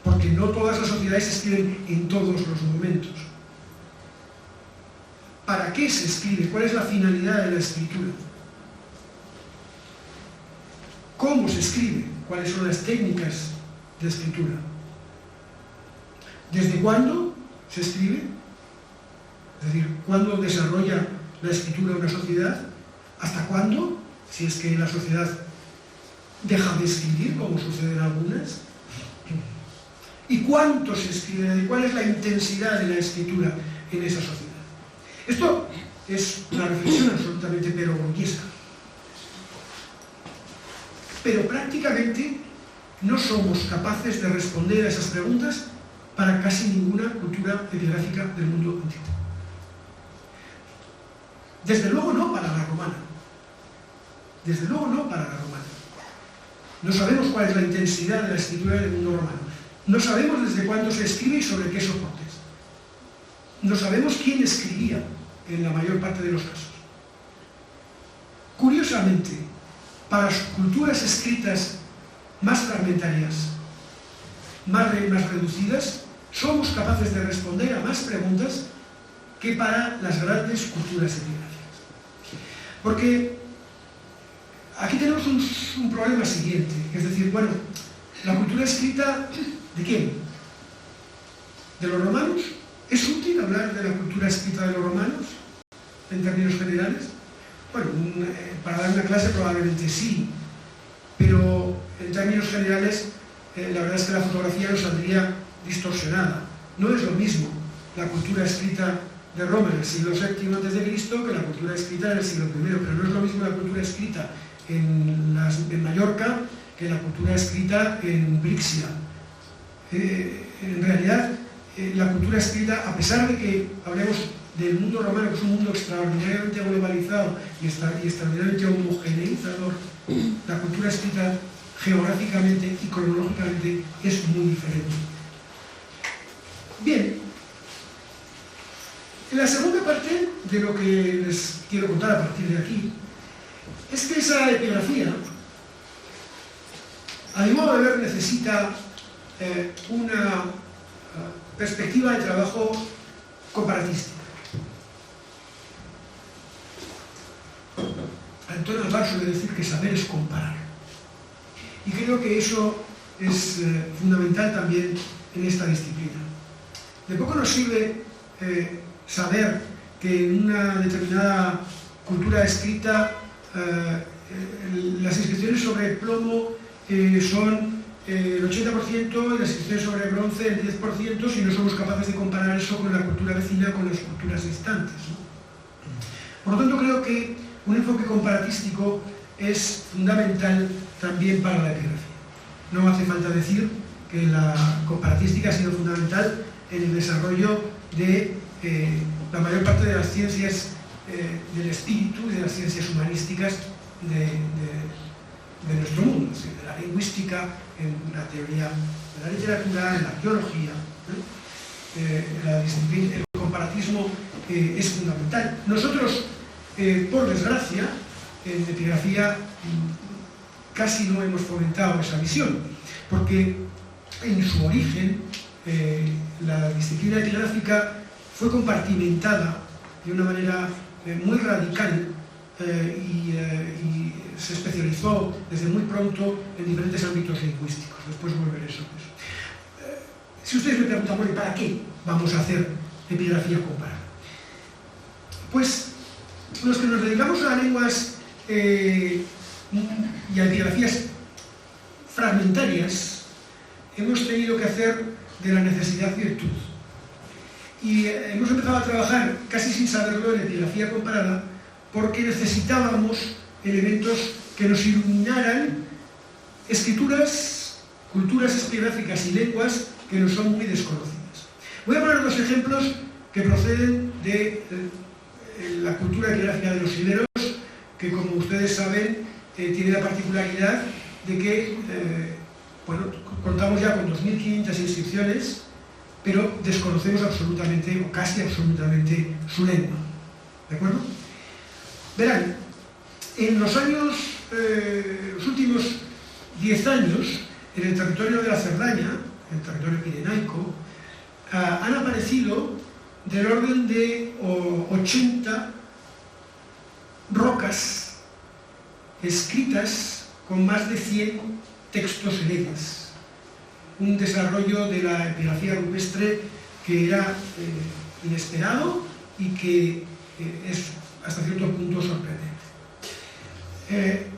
Porque no todas las sociedades escriben en todos los momentos. ¿Para qué se escribe? ¿Cuál es la finalidad de la escritura? ¿Cómo se escribe? ¿Cuáles son las técnicas de escritura? ¿Desde cuándo se escribe? Es decir, ¿cuándo desarrolla la escritura una sociedad? ¿Hasta cuándo? Si es que la sociedad deja de escribir, como sucede en algunas. ¿Y cuánto se escribe? ¿Cuál es la intensidad de la escritura en esa sociedad? Esto es una reflexión absolutamente perogrullesca. Pero prácticamente no somos capaces de responder a esas preguntas para casi ninguna cultura epigráfica del mundo antiguo. Desde luego no para la romana. Desde luego no para la romana. No sabemos cuál es la intensidad de la escritura del mundo romano. No sabemos desde cuándo se escribe y sobre qué soportes. No sabemos quién escribía en la mayor parte de los casos. Curiosamente, para las culturas escritas más fragmentarias, más reducidas, somos capaces de responder a más preguntas que para las grandes culturas epigráficas. Porque aquí tenemos un problema siguiente, es decir, bueno, la cultura escrita, ¿de quién? ¿De los romanos? ¿Es útil hablar de la cultura escrita de los romanos en términos generales? Bueno, para dar una clase probablemente sí, pero en términos generales la verdad es que la fotografía nos saldría distorsionada. No es lo mismo la cultura escrita de Roma en el siglo VII a.C. que la cultura escrita en el siglo I, pero no es lo mismo la cultura escrita en Mallorca que la cultura escrita en Brixia. En realidad, la cultura escrita, a pesar de que hablemos del mundo romano, que es un mundo extraordinariamente globalizado y extraordinariamente homogeneizador, la cultura escrita geográficamente y cronológicamente es muy diferente. Bien, la segunda parte de lo que les quiero contar a partir de aquí es que esa epigrafía, a mi modo de ver, necesita una perspectiva de trabajo comparatística. Antonio Alvar suele decir que saber es comparar. Y creo que eso es fundamental también en esta disciplina. De poco nos sirve saber que en una determinada cultura escrita las inscripciones sobre plomo son el 80% y las inscripciones sobre bronce el 10%, si no somos capaces de comparar eso con la cultura vecina, con las culturas distantes, ¿no? Por lo tanto, creo que un enfoque comparatístico es fundamental también para la epigrafía. No hace falta decir que la comparatística ha sido fundamental en el desarrollo de la mayor parte de las ciencias del espíritu y de las ciencias humanísticas de nuestro mundo, es decir, de la lingüística, en la teoría de la literatura, en la arqueología. El comparatismo es fundamental. Nosotros, por desgracia, en epigrafía casi no hemos fomentado esa visión, porque en su origen la disciplina epigráfica fue compartimentada de una manera muy radical y se especializó desde muy pronto en diferentes ámbitos lingüísticos. Después volveré sobre eso. Si ustedes me preguntan, bueno, ¿para qué vamos a hacer epigrafía comparada? Pues los que nos dedicamos a lenguas y a epigrafías fragmentarias hemos tenido que hacer de la necesidad virtud. y hemos empezado a trabajar casi sin saberlo en epigrafía comparada porque necesitábamos elementos que nos iluminaran escrituras, culturas epigráficas y lenguas que nos son muy desconocidas. Voy a poner dos ejemplos que proceden de la cultura epigráfica de los iberos, que como ustedes saben tiene la particularidad de que bueno, contamos ya con 2.500 inscripciones, pero desconocemos absolutamente o casi absolutamente su lengua. ¿De acuerdo? Verán, en los últimos 10 años, en el territorio de la Cerdaña, en el territorio pirenaico, han aparecido del orden de 80 rocas escritas con más de 100 textos en ellas. Un desarrollo de la epigrafía rupestre que era inesperado y que es hasta cierto punto sorprendente. Les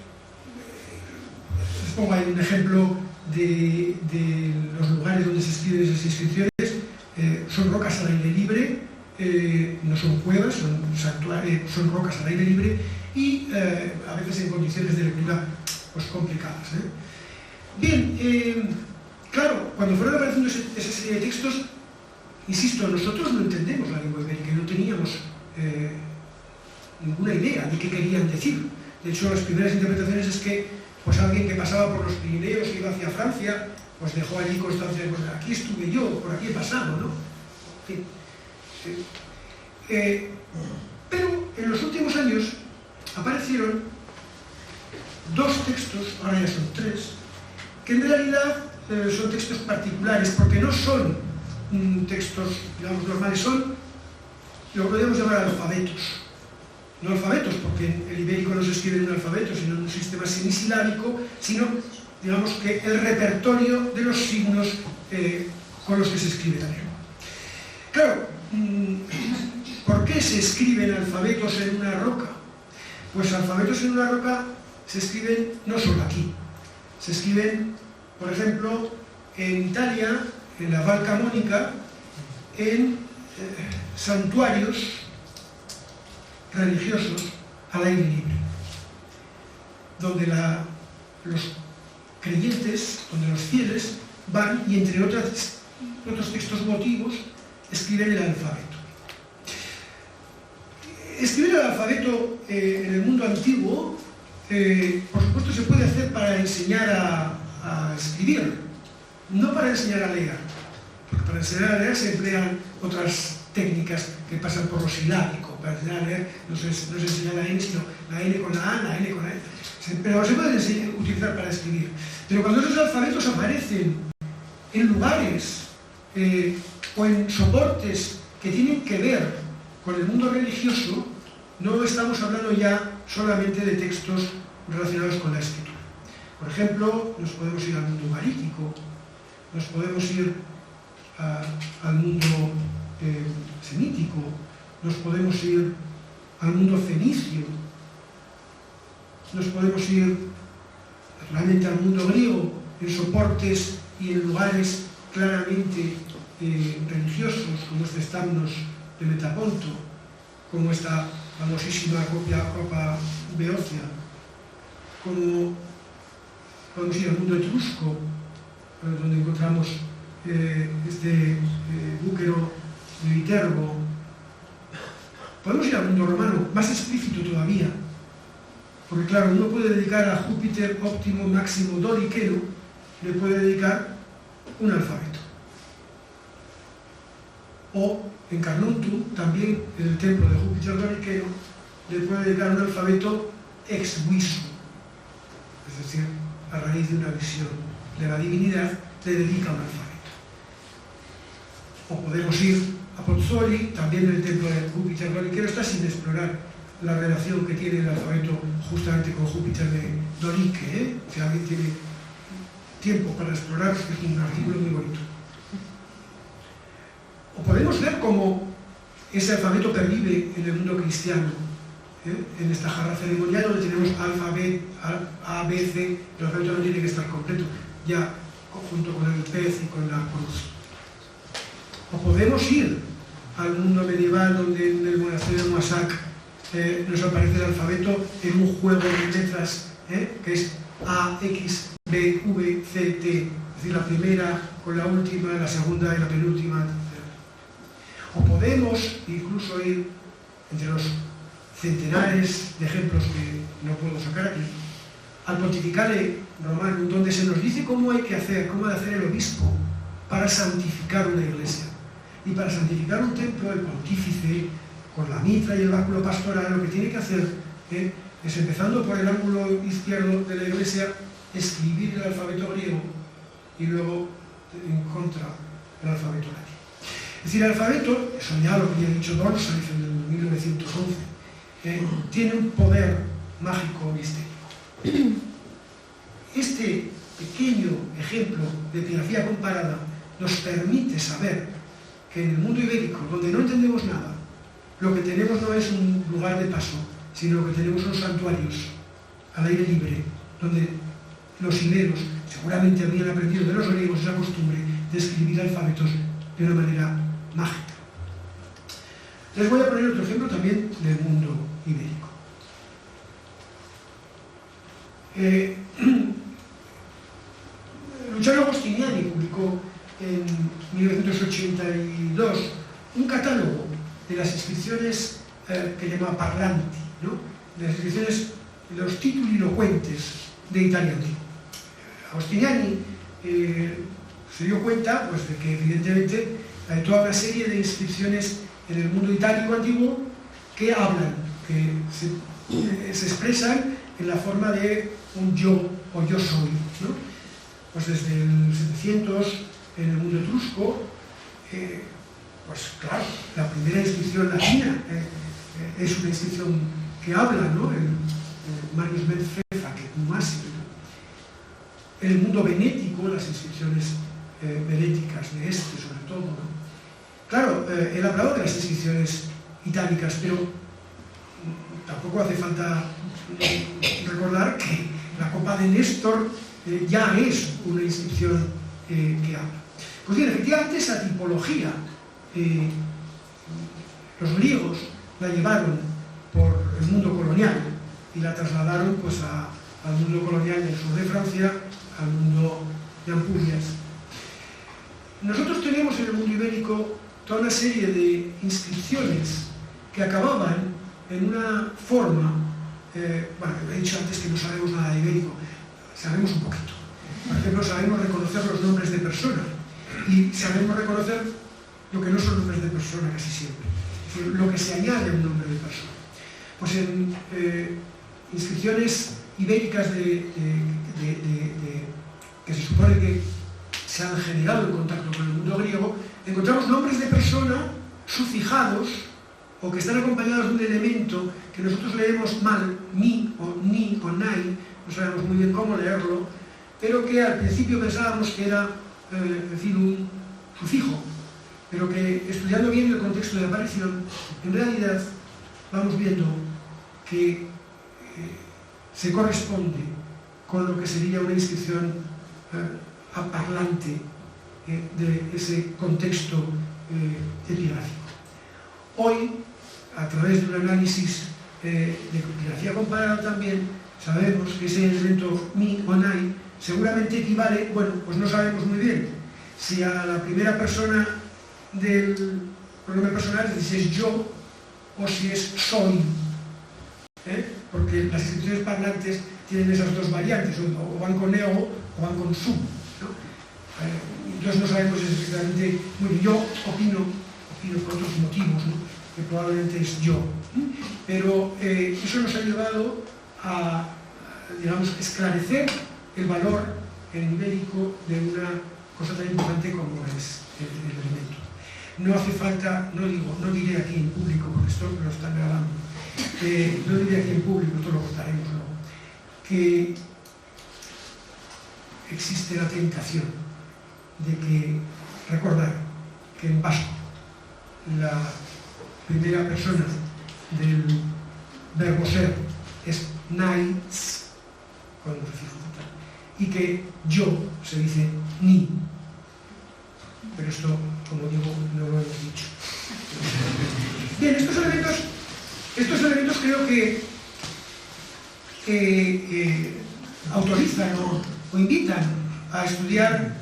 pongo ahí un ejemplo de los lugares donde se escriben esas inscripciones. Son rocas al aire libre, no son cuevas, son rocas al aire libre y a veces en condiciones de lectura pues, complicadas. Bien, claro, cuando fueron apareciendo esa serie de textos, insisto, nosotros no entendemos la lengua ibérica y no teníamos ninguna idea de qué querían decir. De hecho, las primeras interpretaciones es que pues, alguien que pasaba por los Pirineos y iba hacia Francia, pues dejó allí constancia de, pues, aquí estuve yo, por aquí he pasado, ¿no? En fin. Pero en los últimos años aparecieron dos textos, ahora ya son tres, que en realidad son textos particulares, porque no son textos, digamos, normales, son lo que podríamos llamar alfabetos. No alfabetos, porque el ibérico no se escribe en un alfabeto, sino en un sistema semisilábico, sino, digamos, que el repertorio de los signos con los que se escribe la lengua. Claro, ¿por qué se escriben alfabetos en una roca? Pues alfabetos en una roca se escriben no solo aquí, se escriben, por ejemplo, en Italia, en la Val Camonica, en santuarios religiosos al aire libre, donde los creyentes, donde los fieles van y entre otros textos votivos escriben el alfabeto. Escribir el alfabeto en el mundo antiguo, por supuesto, se puede hacer para enseñar a escribir, no para enseñar a leer, porque para enseñar a leer se emplean otras técnicas que pasan por lo silábico. Para enseñar a leer no se enseña la N, sino la N con la A, la N con la E. Pero se pueden utilizar para escribir. Pero cuando esos alfabetos aparecen en lugares o en soportes que tienen que ver con el mundo religioso, no estamos hablando ya solamente de textos relacionados con la escritura. Por ejemplo, nos podemos ir al mundo marítico, nos podemos ir al mundo semítico, nos podemos ir al mundo fenicio, nos podemos ir naturalmente al mundo griego, en soportes y en lugares claramente religiosos, como este Stamnos de Metaponto, como esta famosísima copa Beocia, como podemos ir al mundo etrusco, donde encontramos este búquero de Viterbo. Podemos ir al mundo romano, más explícito todavía, porque claro, uno puede dedicar a Júpiter óptimo máximo doriquero, le puede dedicar un alfabeto. O en Carnuntum, también en el templo de Júpiter doriquero, le puede dedicar un alfabeto ex visu, es decir, a raíz de una visión de la divinidad, le dedica un alfabeto. O podemos ir a Pozzuoli, también en el templo de Júpiter doriquero, está sin explorar la relación que tiene el alfabeto justamente con Júpiter de Dorique. Si alguien tiene tiempo para explorar, es un artículo muy bonito. O podemos ver cómo ese alfabeto pervive en el mundo cristiano, en esta jarra ceremonial donde tenemos alfabeto, A, B, C, el alfabeto no tiene que estar completo, ya junto con el pez y con la cruz. O podemos ir al mundo medieval, donde en el monasterio de Moissac nos aparece el alfabeto en un juego de letras, que es A, X, B, V, C, T, es decir, la primera con la última, la segunda y la penúltima, la tercera. O podemos incluso ir entre los centenares de ejemplos que no puedo sacar aquí, al Pontificale Romanum, donde se nos dice cómo hay que hacer, cómo ha de hacer el obispo para santificar una iglesia. Y para santificar un templo, el pontífice, con la mitra y el báculo pastoral, lo que tiene que hacer es, empezando por el ángulo izquierdo de la iglesia, escribir el alfabeto griego y luego en contra el alfabeto latín. Es decir, el alfabeto, eso ya lo había dicho Dorsalis en el 1911, tiene un poder mágico místico. Este pequeño ejemplo de epigrafía comparada nos permite saber que en el mundo ibérico, donde no entendemos nada, lo que tenemos no es un lugar de paso, sino que tenemos unos santuarios al aire libre, donde los iberos seguramente habían aprendido de los griegos esa costumbre de escribir alfabetos de una manera mágica. Les voy a poner otro ejemplo también del mundo ibérico. Luciano Agostiniani publicó en 1982 un catálogo de las inscripciones que llama parlanti, ¿no? De las inscripciones, de los titulilocuentes de Italia antigua. Agostiniani se dio cuenta pues, de que evidentemente hay toda una serie de inscripciones en el mundo itálico antiguo que hablan, que se expresan en la forma de un yo o yo soy, ¿no? Pues desde el 700 en el mundo etrusco, pues claro, la primera inscripción latina es una inscripción que habla, ¿no? El Marius Medfefa, que Numasi. En el mundo benético, las inscripciones benéticas de este, sobre todo, ¿no? Claro, él hablaba de las inscripciones itálicas, pero tampoco hace falta recordar que la copa de Néstor ya es una inscripción que habla. Pues bien, efectivamente esa tipología los griegos la llevaron por el mundo colonial y la trasladaron pues al mundo colonial del sur de Francia, al mundo de Ampurias. Nosotros tenemos en el mundo ibérico toda una serie de inscripciones que acababan en una forma, bueno, he dicho antes que no sabemos nada de ibérico, sabemos un poquito. Por ejemplo, sabemos reconocer los nombres de personas y sabemos reconocer lo que no son nombres de persona casi siempre, es decir, lo que se añade a un nombre de persona. Pues en inscripciones ibéricas que se supone que se han generado en contacto con el mundo griego, encontramos nombres de persona sufijados o que están acompañados de un elemento que nosotros leemos mal, mi o ni o nai, no sabemos muy bien cómo leerlo, pero que al principio pensábamos que era decir, un sufijo, pero que estudiando bien el contexto de aparición, en realidad vamos viendo que se corresponde con lo que sería una inscripción parlante de ese contexto epigráfico. Hoy, a través de un análisis de epigrafía comparada también, sabemos que ese elemento mi o nai seguramente equivale, bueno, pues no sabemos muy bien si a la primera persona del pronombre personal, es decir, si es yo o si es soy, porque las inscripciones parlantes tienen esas dos variantes, o van con ego o van con sum, ¿no? Entonces no sabemos exactamente, bueno, yo opino por otros motivos, ¿no? Que probablemente es yo, pero eso nos ha llevado a, digamos, esclarecer el valor en ibérico de una cosa tan importante como es el elemento. No hace falta, no diré aquí en público, porque esto lo están grabando, no diré aquí en público, esto lo contaremos luego, que existe la tentación de que, recordar que en vasco la primera persona del verbo ser es naiz, con un prefijo total, y que yo se dice ni. Pero esto, como digo, no lo hemos dicho. menos creo que autorizan o invitan a estudiar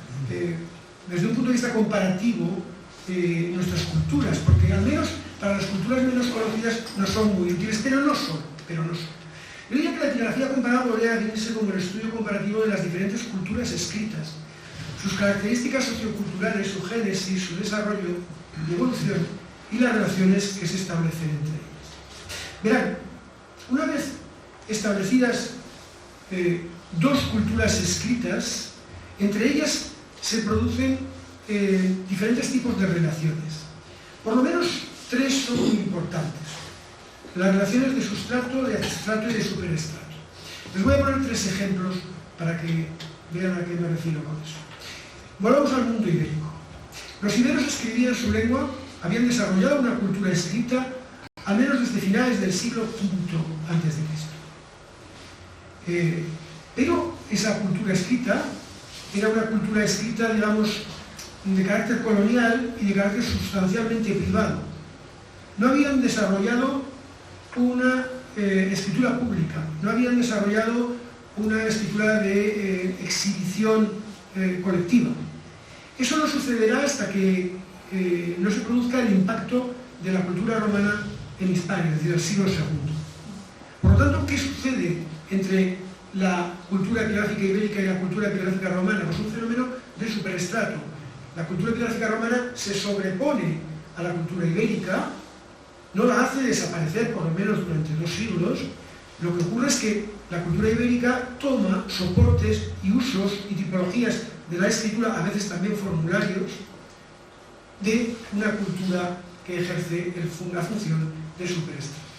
desde un punto de vista comparativo nuestras culturas, porque al menos para las culturas menos conocidas no son muy útiles, pero no son. Yo diría que la etnografía comparada podría definirse como el estudio comparativo de las diferentes culturas escritas, sus características socioculturales, su génesis, su desarrollo y evolución y las relaciones que se establecen entre ellas. Verán, una vez establecidas dos culturas escritas, entre ellas se producen diferentes tipos de relaciones. Por lo menos tres son muy importantes. Las relaciones de sustrato, de abstrato y de superestrato. Les voy a poner tres ejemplos para que vean a qué me refiero con eso. Volvamos al mundo ibérico. Los iberos escribían su lengua, habían desarrollado una cultura escrita al menos desde finales del siglo V a.C. Pero esa cultura escrita era una cultura escrita, digamos, de carácter colonial y de carácter sustancialmente privado. No habían desarrollado una escritura pública, no habían desarrollado una escritura de exhibición colectiva. Eso no sucederá hasta que no se produzca el impacto de la cultura romana en Hispania, es decir, el siglo II. Por lo tanto, ¿qué sucede entre la cultura epigráfica ibérica y la cultura epigráfica romana? Pues un fenómeno de superestrato. La cultura epigráfica romana se sobrepone a la cultura ibérica, no la hace desaparecer por lo menos durante 2 siglos. Lo que ocurre es que la cultura ibérica toma soportes y usos y tipologías de la escritura, a veces también formularios, de una cultura que ejerce la función de superestrato.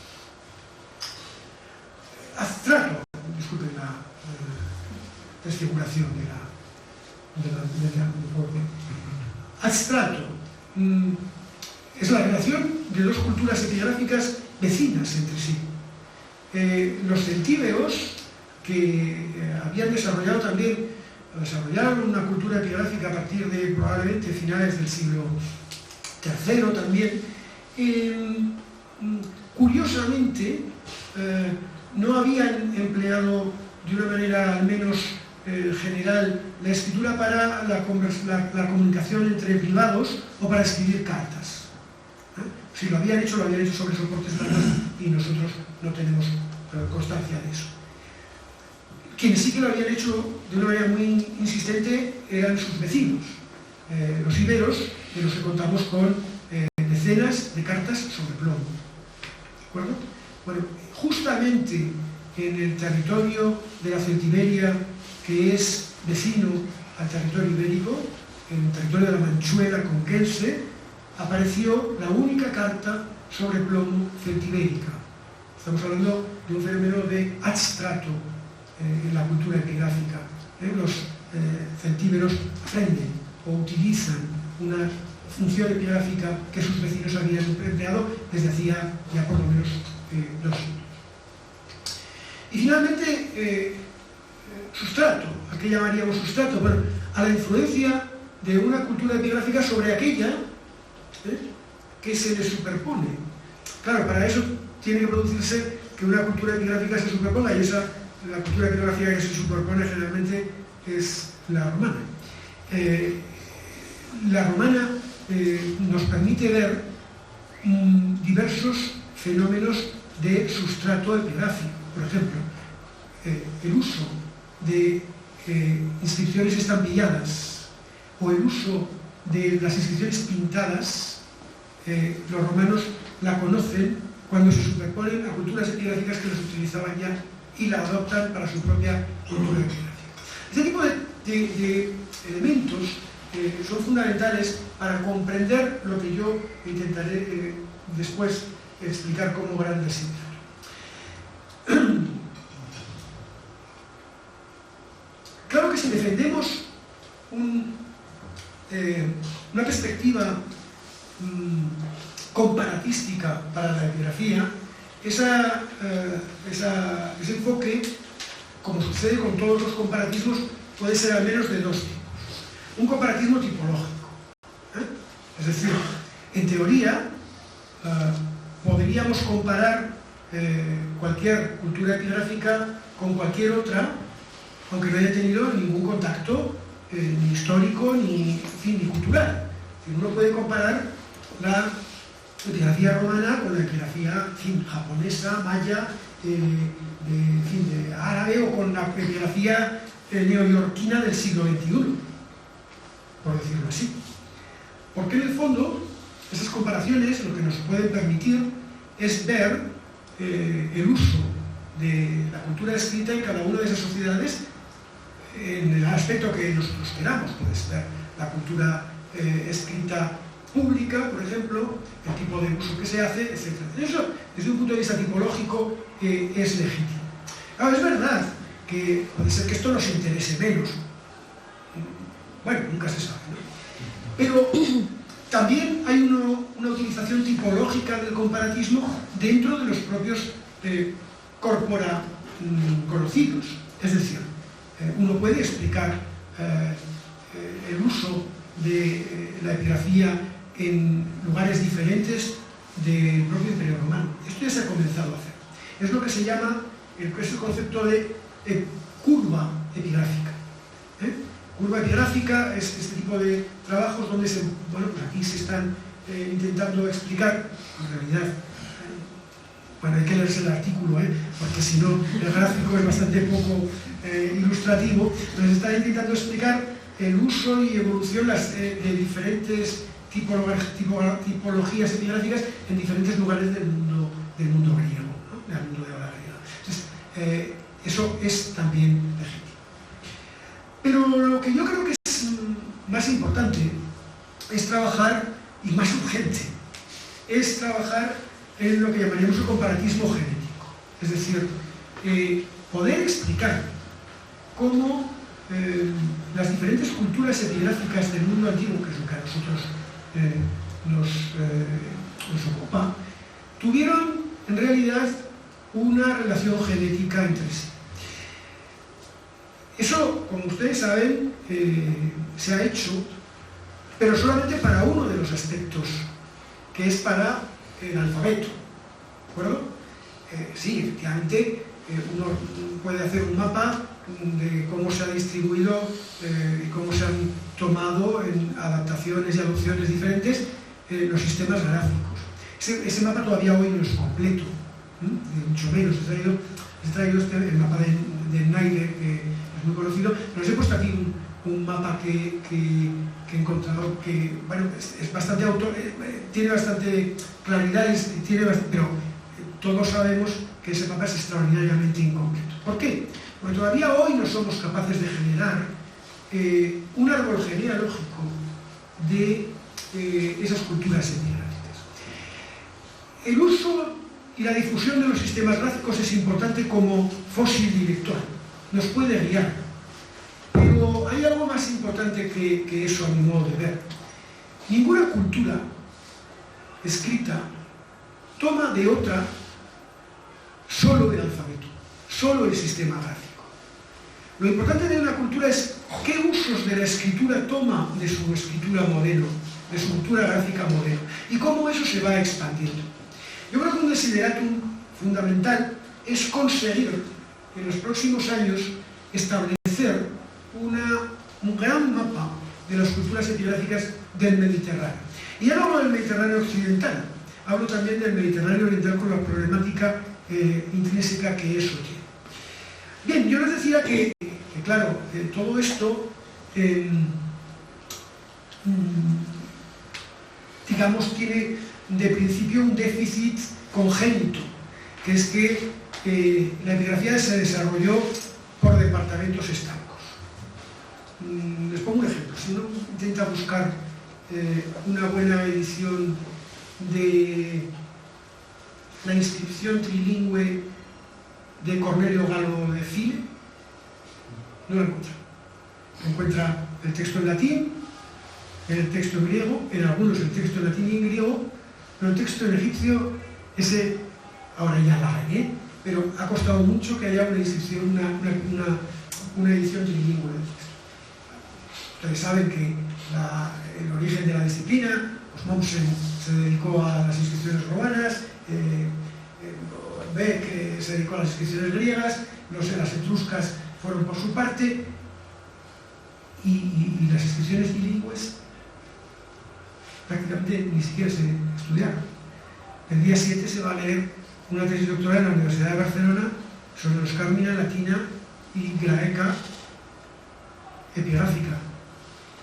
Abstrato, disculpen la desfiguración del informe. Abstrato es la relación de dos culturas epigráficas vecinas entre sí. Los celtíbeos, que habían desarrollaron una cultura epigráfica a partir de probablemente finales del siglo III también, curiosamente no habían empleado de una manera al menos general la escritura para la comunicación entre privados o para escribir cartas. Si lo habían hecho sobre soportes planos y nosotros no tenemos constancia de eso. Quienes sí que lo habían hecho de una manera muy insistente eran sus vecinos, los iberos, de los que contamos con decenas de cartas sobre plomo. ¿De acuerdo? Bueno, justamente en el territorio de la Celtiberia, que es vecino al territorio ibérico, en el territorio de la Manchuela conquense, apareció la única carta sobre plomo celtibérica. Estamos hablando de un fenómeno de abstrato en la cultura epigráfica. Los celtíberos aprenden o utilizan una función epigráfica que sus vecinos habían empleado desde hacía ya por lo menos 2 siglos. Y finalmente, sustrato. ¿A qué llamaríamos sustrato? Bueno, a la influencia de una cultura epigráfica sobre aquella que se le superpone. Claro, para eso tiene que producirse que una cultura epigráfica se superponga, y la cultura epigráfica que se superpone generalmente es la romana. La romana nos permite ver diversos fenómenos de sustrato epigráfico. Por ejemplo, el uso de inscripciones estampilladas o el uso de las inscripciones pintadas. Los romanos la conocen cuando se superponen a culturas epigráficas que las utilizaban ya y la adoptan para su propia cultura epigráfica. Este tipo de elementos son fundamentales para comprender lo que yo intentaré después explicar como gran desiderado. Claro que si defendemos una perspectiva comparatística para la epigrafía, ese enfoque, como sucede con todos los comparatismos, puede ser al menos de 2 tipos. Un comparatismo tipológico, es decir, en teoría podríamos comparar cualquier cultura epigráfica con cualquier otra, aunque no haya tenido ningún contacto ni histórico ni cultural. Uno puede comparar la epigrafía romana con la epigrafía japonesa, maya, de árabe, o con la epigrafía neoyorquina del siglo XXI, por decirlo así. Porque en el fondo esas comparaciones lo que nos pueden permitir es ver el uso de la cultura escrita en cada una de esas sociedades en el aspecto que nosotros queramos. Puedes ver la cultura escrita pública, por ejemplo, el tipo de uso que se hace, etc. Eso, desde un punto de vista tipológico, es legítimo. Ahora, es verdad que puede ser que esto nos interese menos. Bueno, nunca se sabe, ¿no? Pero también hay una utilización tipológica del comparatismo dentro de los propios corpora conocidos. Es decir, uno puede explicar el uso de la epigrafía en lugares diferentes del propio Imperio Romano. Esto ya se ha comenzado a hacer. Es lo que se llama el concepto de curva epigráfica. Curva epigráfica es este tipo de trabajos donde pues aquí se están intentando explicar, en realidad, hay que leerse el artículo, porque si no el gráfico es bastante poco ilustrativo, pero se está intentando explicar el uso y evolución de diferentes tipologías epigráficas en diferentes lugares del mundo griego, ¿no? Del mundo de habla griega. Entonces, eso es también legítimo. Pero lo que yo creo que es más importante es trabajar, y más urgente, es trabajar en lo que llamaríamos el comparatismo genético. Es decir, poder explicar cómo las diferentes culturas epigráficas del mundo antiguo, que es lo que a nosotros nos ocupa, tuvieron en realidad una relación genética entre sí. Eso, como ustedes saben, se ha hecho, pero solamente para uno de los aspectos, que es para el alfabeto. ¿De acuerdo? Sí, efectivamente, uno puede hacer un mapa de cómo se ha distribuido y cómo se han tomado en adaptaciones y adopciones diferentes los sistemas gráficos. Ese mapa todavía hoy no es completo, mucho menos. He traído el mapa de Naide, que es muy conocido, pero os he puesto aquí un mapa que he encontrado que, bueno, es bastante tiene bastante claridad, pero todos sabemos que ese mapa es extraordinariamente incompleto. ¿Por qué? Porque todavía hoy no somos capaces de generar un árbol genealógico de esas culturas epigráficas. El uso y la difusión de los sistemas gráficos es importante como fósil director, nos puede guiar. Pero hay algo más importante que eso, a mi modo de ver. Ninguna cultura escrita toma de otra solo el alfabeto, solo el sistema gráfico. Lo importante de una cultura es qué usos de la escritura toma de su escritura modelo, de su cultura gráfica modelo, y cómo eso se va expandiendo. Yo creo que un desideratum fundamental es conseguir en los próximos años establecer un gran mapa de las culturas epigráficas del Mediterráneo. Y ya no hablo del Mediterráneo occidental, hablo también del Mediterráneo oriental con la problemática intrínseca que eso tiene. Bien, yo les decía que claro, todo esto, digamos, tiene de principio un déficit congénito, que es que la epigrafía se desarrolló por departamentos estancos. Les pongo un ejemplo. Si uno intenta buscar una buena edición de la inscripción trilingüe de Cornelio Galo de File, no lo encuentra. Encuentra el texto en latín, el texto en griego, en algunos el texto en latín y en griego, pero el texto en egipcio, ese ahora ya la hay, pero ha costado mucho que haya una inscripción, una edición trilingüe del texto. Ustedes saben que el origen de la disciplina, pues Mommsen se dedicó a las inscripciones romanas, ve que se dedicó a las inscripciones griegas, no sé, las etruscas fueron por su parte, y las inscripciones bilingües prácticamente ni siquiera se estudiaron. El día 7 se va a leer una tesis doctoral en la Universidad de Barcelona sobre los Carmina, latina y graeca epigráfica.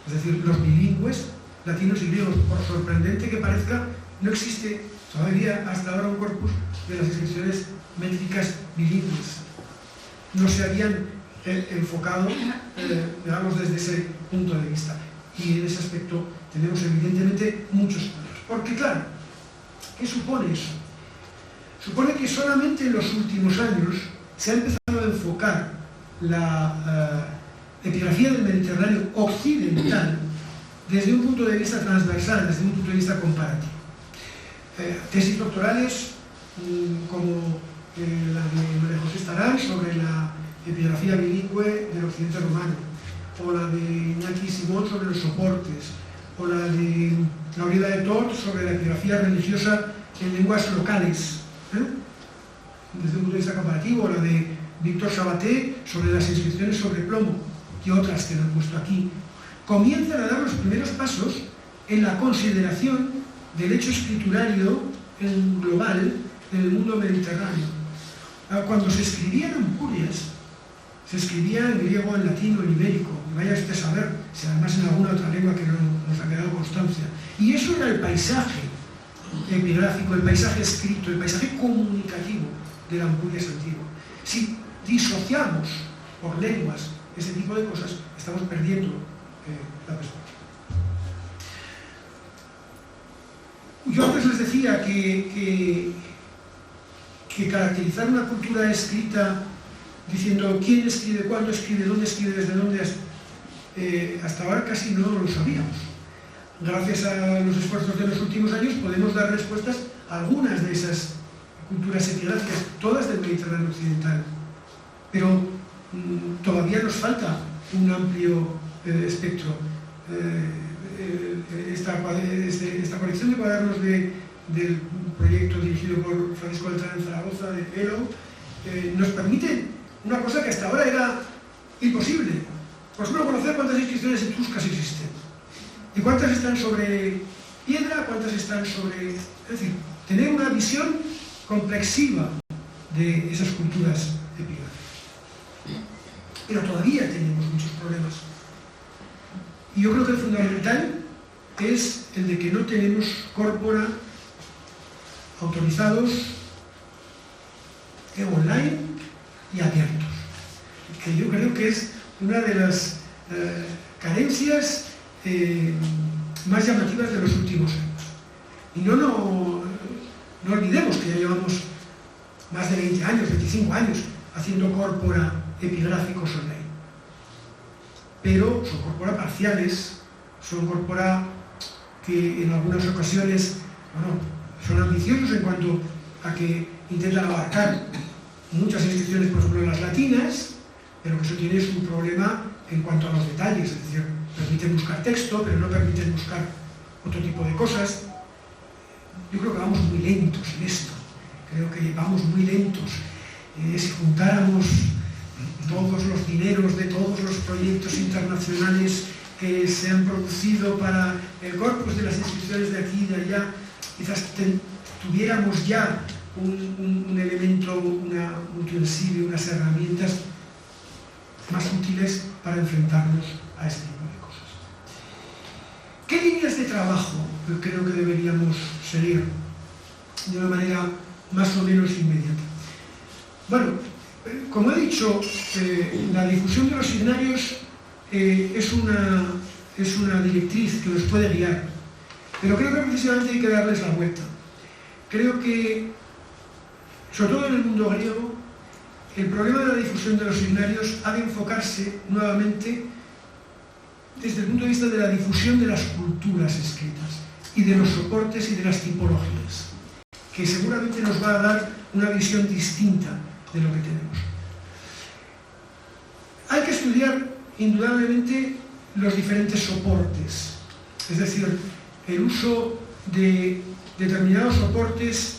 Es decir, los bilingües, latinos y griegos, por sorprendente que parezca, no existe todavía hasta ahora un corpus de las inscripciones métricas bilingües. No se habían enfocado, digamos, desde ese punto de vista. Y en ese aspecto tenemos evidentemente muchos problemas. Porque claro, ¿qué supone eso? Supone que solamente en los últimos años se ha empezado a enfocar la epigrafía del Mediterráneo occidental desde un punto de vista transversal, desde un punto de vista comparativo. Tesis doctorales como la de María José Estarán sobre la epigrafía bilingüe del occidente romano, o la de Iñaki Simón sobre los soportes, o la de Gabriela de Tort sobre la epigrafía religiosa en lenguas locales, desde un punto de vista comparativo, o la de Víctor Sabaté sobre las inscripciones sobre plomo, y otras que no he puesto aquí, comienzan a dar los primeros pasos en la consideración del hecho escriturario en global en el mundo mediterráneo. Cuando se escribían ampurias, se escribía en griego, en latín o en ibérico, y vaya usted a saber si además en alguna otra lengua que no nos ha quedado constancia. Y eso era el paisaje epigráfico, el paisaje escrito, el paisaje comunicativo de la Ampurias antigua. Si disociamos por lenguas ese tipo de cosas, estamos perdiendo la perspectiva. Yo antes les decía que caracterizar una cultura escrita diciendo quién escribe, cuándo escribe, dónde escribe, desde dónde, hasta ahora casi no lo sabíamos. Gracias a los esfuerzos de los últimos años podemos dar respuestas a algunas de esas culturas epigráficas, todas del Mediterráneo occidental. Pero todavía nos falta un amplio espectro. Esta colección de cuadernos del proyecto dirigido por Francisco Beltrán en Zaragoza, de ELO, nos permite una cosa que hasta ahora era imposible. Por ejemplo, conocer cuántas inscripciones etruscas existen. Y cuántas están sobre piedra, cuántas están sobre... Es decir, tener una visión complexiva de esas culturas epigráficas. Pero todavía tenemos muchos problemas. Y yo creo que el fundamental es el de que no tenemos corpora autorizados online y abiertos. Que yo creo que es una de las carencias más llamativas de los últimos años. Y no olvidemos que ya llevamos más de 20 años, 25 años, haciendo corpora epigráficos online. Pero son corpora parciales, son corpora que en algunas ocasiones, bueno, son ambiciosos en cuanto a que intentan abarcar muchas inscripciones, por ejemplo, en las latinas, pero que eso tiene su problema en cuanto a los detalles, es decir, permiten buscar texto, pero no permiten buscar otro tipo de cosas. Yo creo que vamos muy lentos en esto, creo que vamos muy lentos. Si juntáramos todos los dineros de todos los proyectos internacionales que se han producido para el corpus de las inscripciones de aquí y de allá, quizás tuviéramos ya un elemento, un utensilio, unas herramientas más útiles para enfrentarnos a este tipo de cosas. ¿Qué líneas de trabajo creo que deberíamos seguir de una manera más o menos inmediata? Bueno, como he dicho, la difusión de los signarios es una directriz que nos puede guiar, pero creo que precisamente hay que darles la vuelta. Creo que, sobre todo en el mundo griego, el problema de la difusión de los signarios ha de enfocarse nuevamente desde el punto de vista de la difusión de las culturas escritas y de los soportes y de las tipologías, que seguramente nos va a dar una visión distinta de lo que tenemos. Hay que estudiar indudablemente los diferentes soportes, es decir, el uso de determinados soportes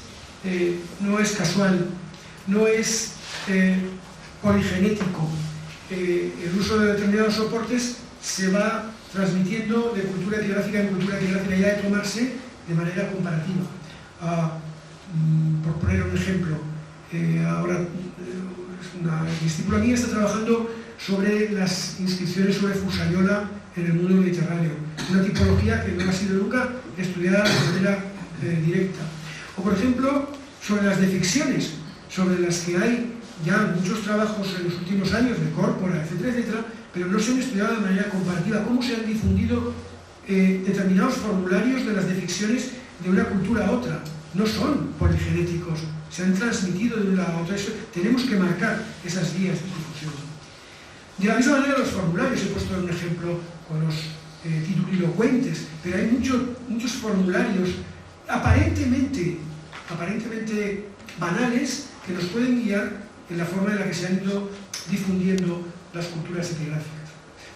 no es casual. no es poligenético. El uso de determinados soportes se va transmitiendo de cultura epigráfica en cultura epigráfica y ha de tomarse de manera comparativa. Por poner un ejemplo, ahora una discípula mía está trabajando sobre las inscripciones sobre Fusayola en el mundo mediterráneo, una tipología que no ha sido nunca estudiada de manera directa. O por ejemplo, sobre las deficciones, sobre las que hay ya muchos trabajos en los últimos años de Córpora, etcétera, etcétera, pero no se han estudiado de manera comparativa cómo se han difundido determinados formularios de las deficciones de una cultura a otra. No son poligenéticos, se han transmitido de una a otra. Eso, tenemos que marcar esas vías de difusión. De la misma manera, los formularios, he puesto un ejemplo con los titulilocuentes, pero hay muchos formularios aparentemente banales que nos pueden guiar en la forma en la que se han ido difundiendo las culturas epigráficas.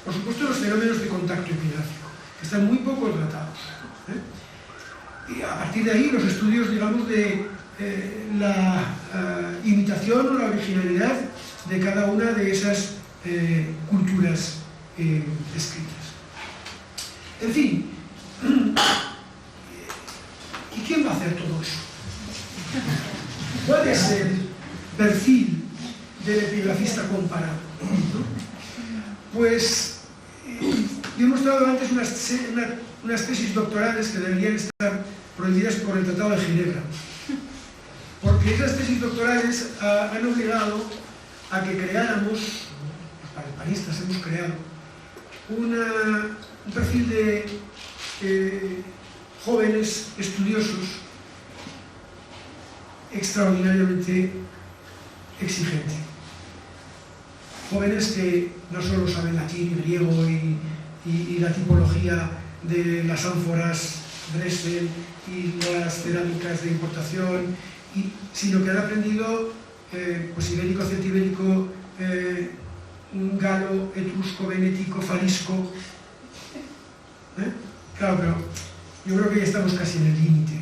Por supuesto, los fenómenos de contacto epigráfico, que están muy poco tratados. Y a partir de ahí, los estudios, digamos, de la imitación o la originalidad de cada una de esas culturas escritas. En fin, ¿y quién va a hacer todo eso? ¿Cuál es el perfil del epigrafista comparado? Pues yo he mostrado antes unas tesis doctorales que deberían estar prohibidas por el Tratado de Ginebra, porque esas tesis doctorales han obligado a que creáramos, los panistas hemos creado, un perfil de jóvenes estudiosos extraordinariamente exigente. Jóvenes que no solo saben latín y griego y la tipología de las ánforas Dressel y las cerámicas de importación, sino que han aprendido pues ibérico, celtibérico, galo, etrusco, venético, falisco. Claro, pero yo creo que ya estamos casi en el límite.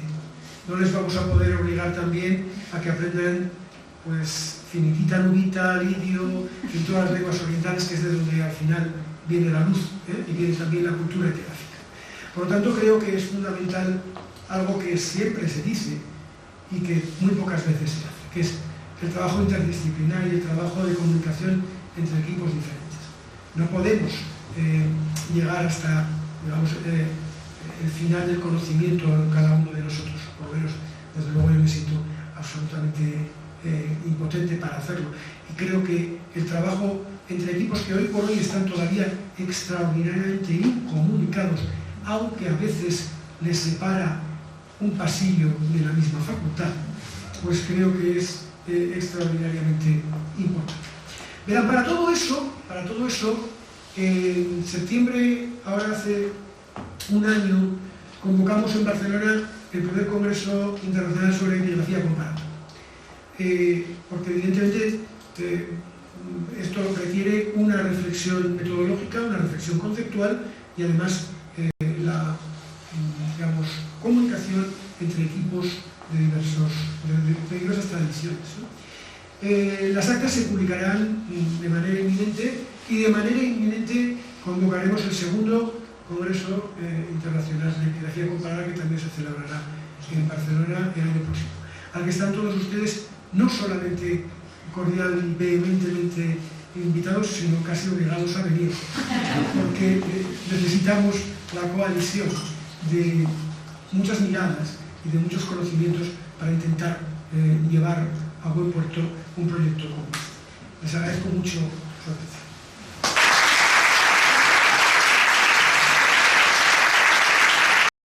No les vamos a poder obligar también a que aprendan pues finitita, nubita, lidio y todas las lenguas orientales, que es de donde al final viene la luz, y viene también la cultura epigráfica. Por lo tanto, creo que es fundamental algo que siempre se dice y que muy pocas veces se hace, que es el trabajo interdisciplinar y el trabajo de comunicación entre equipos diferentes. No podemos llegar hasta, digamos, el final del conocimiento en cada uno de nosotros. Por lo menos, desde luego, yo me siento absolutamente impotente para hacerlo. Y creo que el trabajo entre equipos que hoy por hoy están todavía extraordinariamente incomunicados, aunque a veces les separa un pasillo de la misma facultad, pues creo que es extraordinariamente importante. Verán, para todo eso, en septiembre, ahora hace un año, convocamos en Barcelona el primer Congreso Internacional sobre Epigrafía Comparada. Porque evidentemente esto requiere una reflexión metodológica, una reflexión conceptual y además la comunicación entre equipos de diversas tradiciones, ¿no? Las actas se publicarán de manera inminente y de manera inminente convocaremos el segundo Congreso Internacional de Epigrafía Comparada, que también se celebrará en Barcelona el año próximo, al que están todos ustedes no solamente cordial y vehementemente invitados, sino casi obligados a venir, porque necesitamos la coalición de muchas miradas y de muchos conocimientos para intentar llevar a buen puerto un proyecto como este. Les agradezco mucho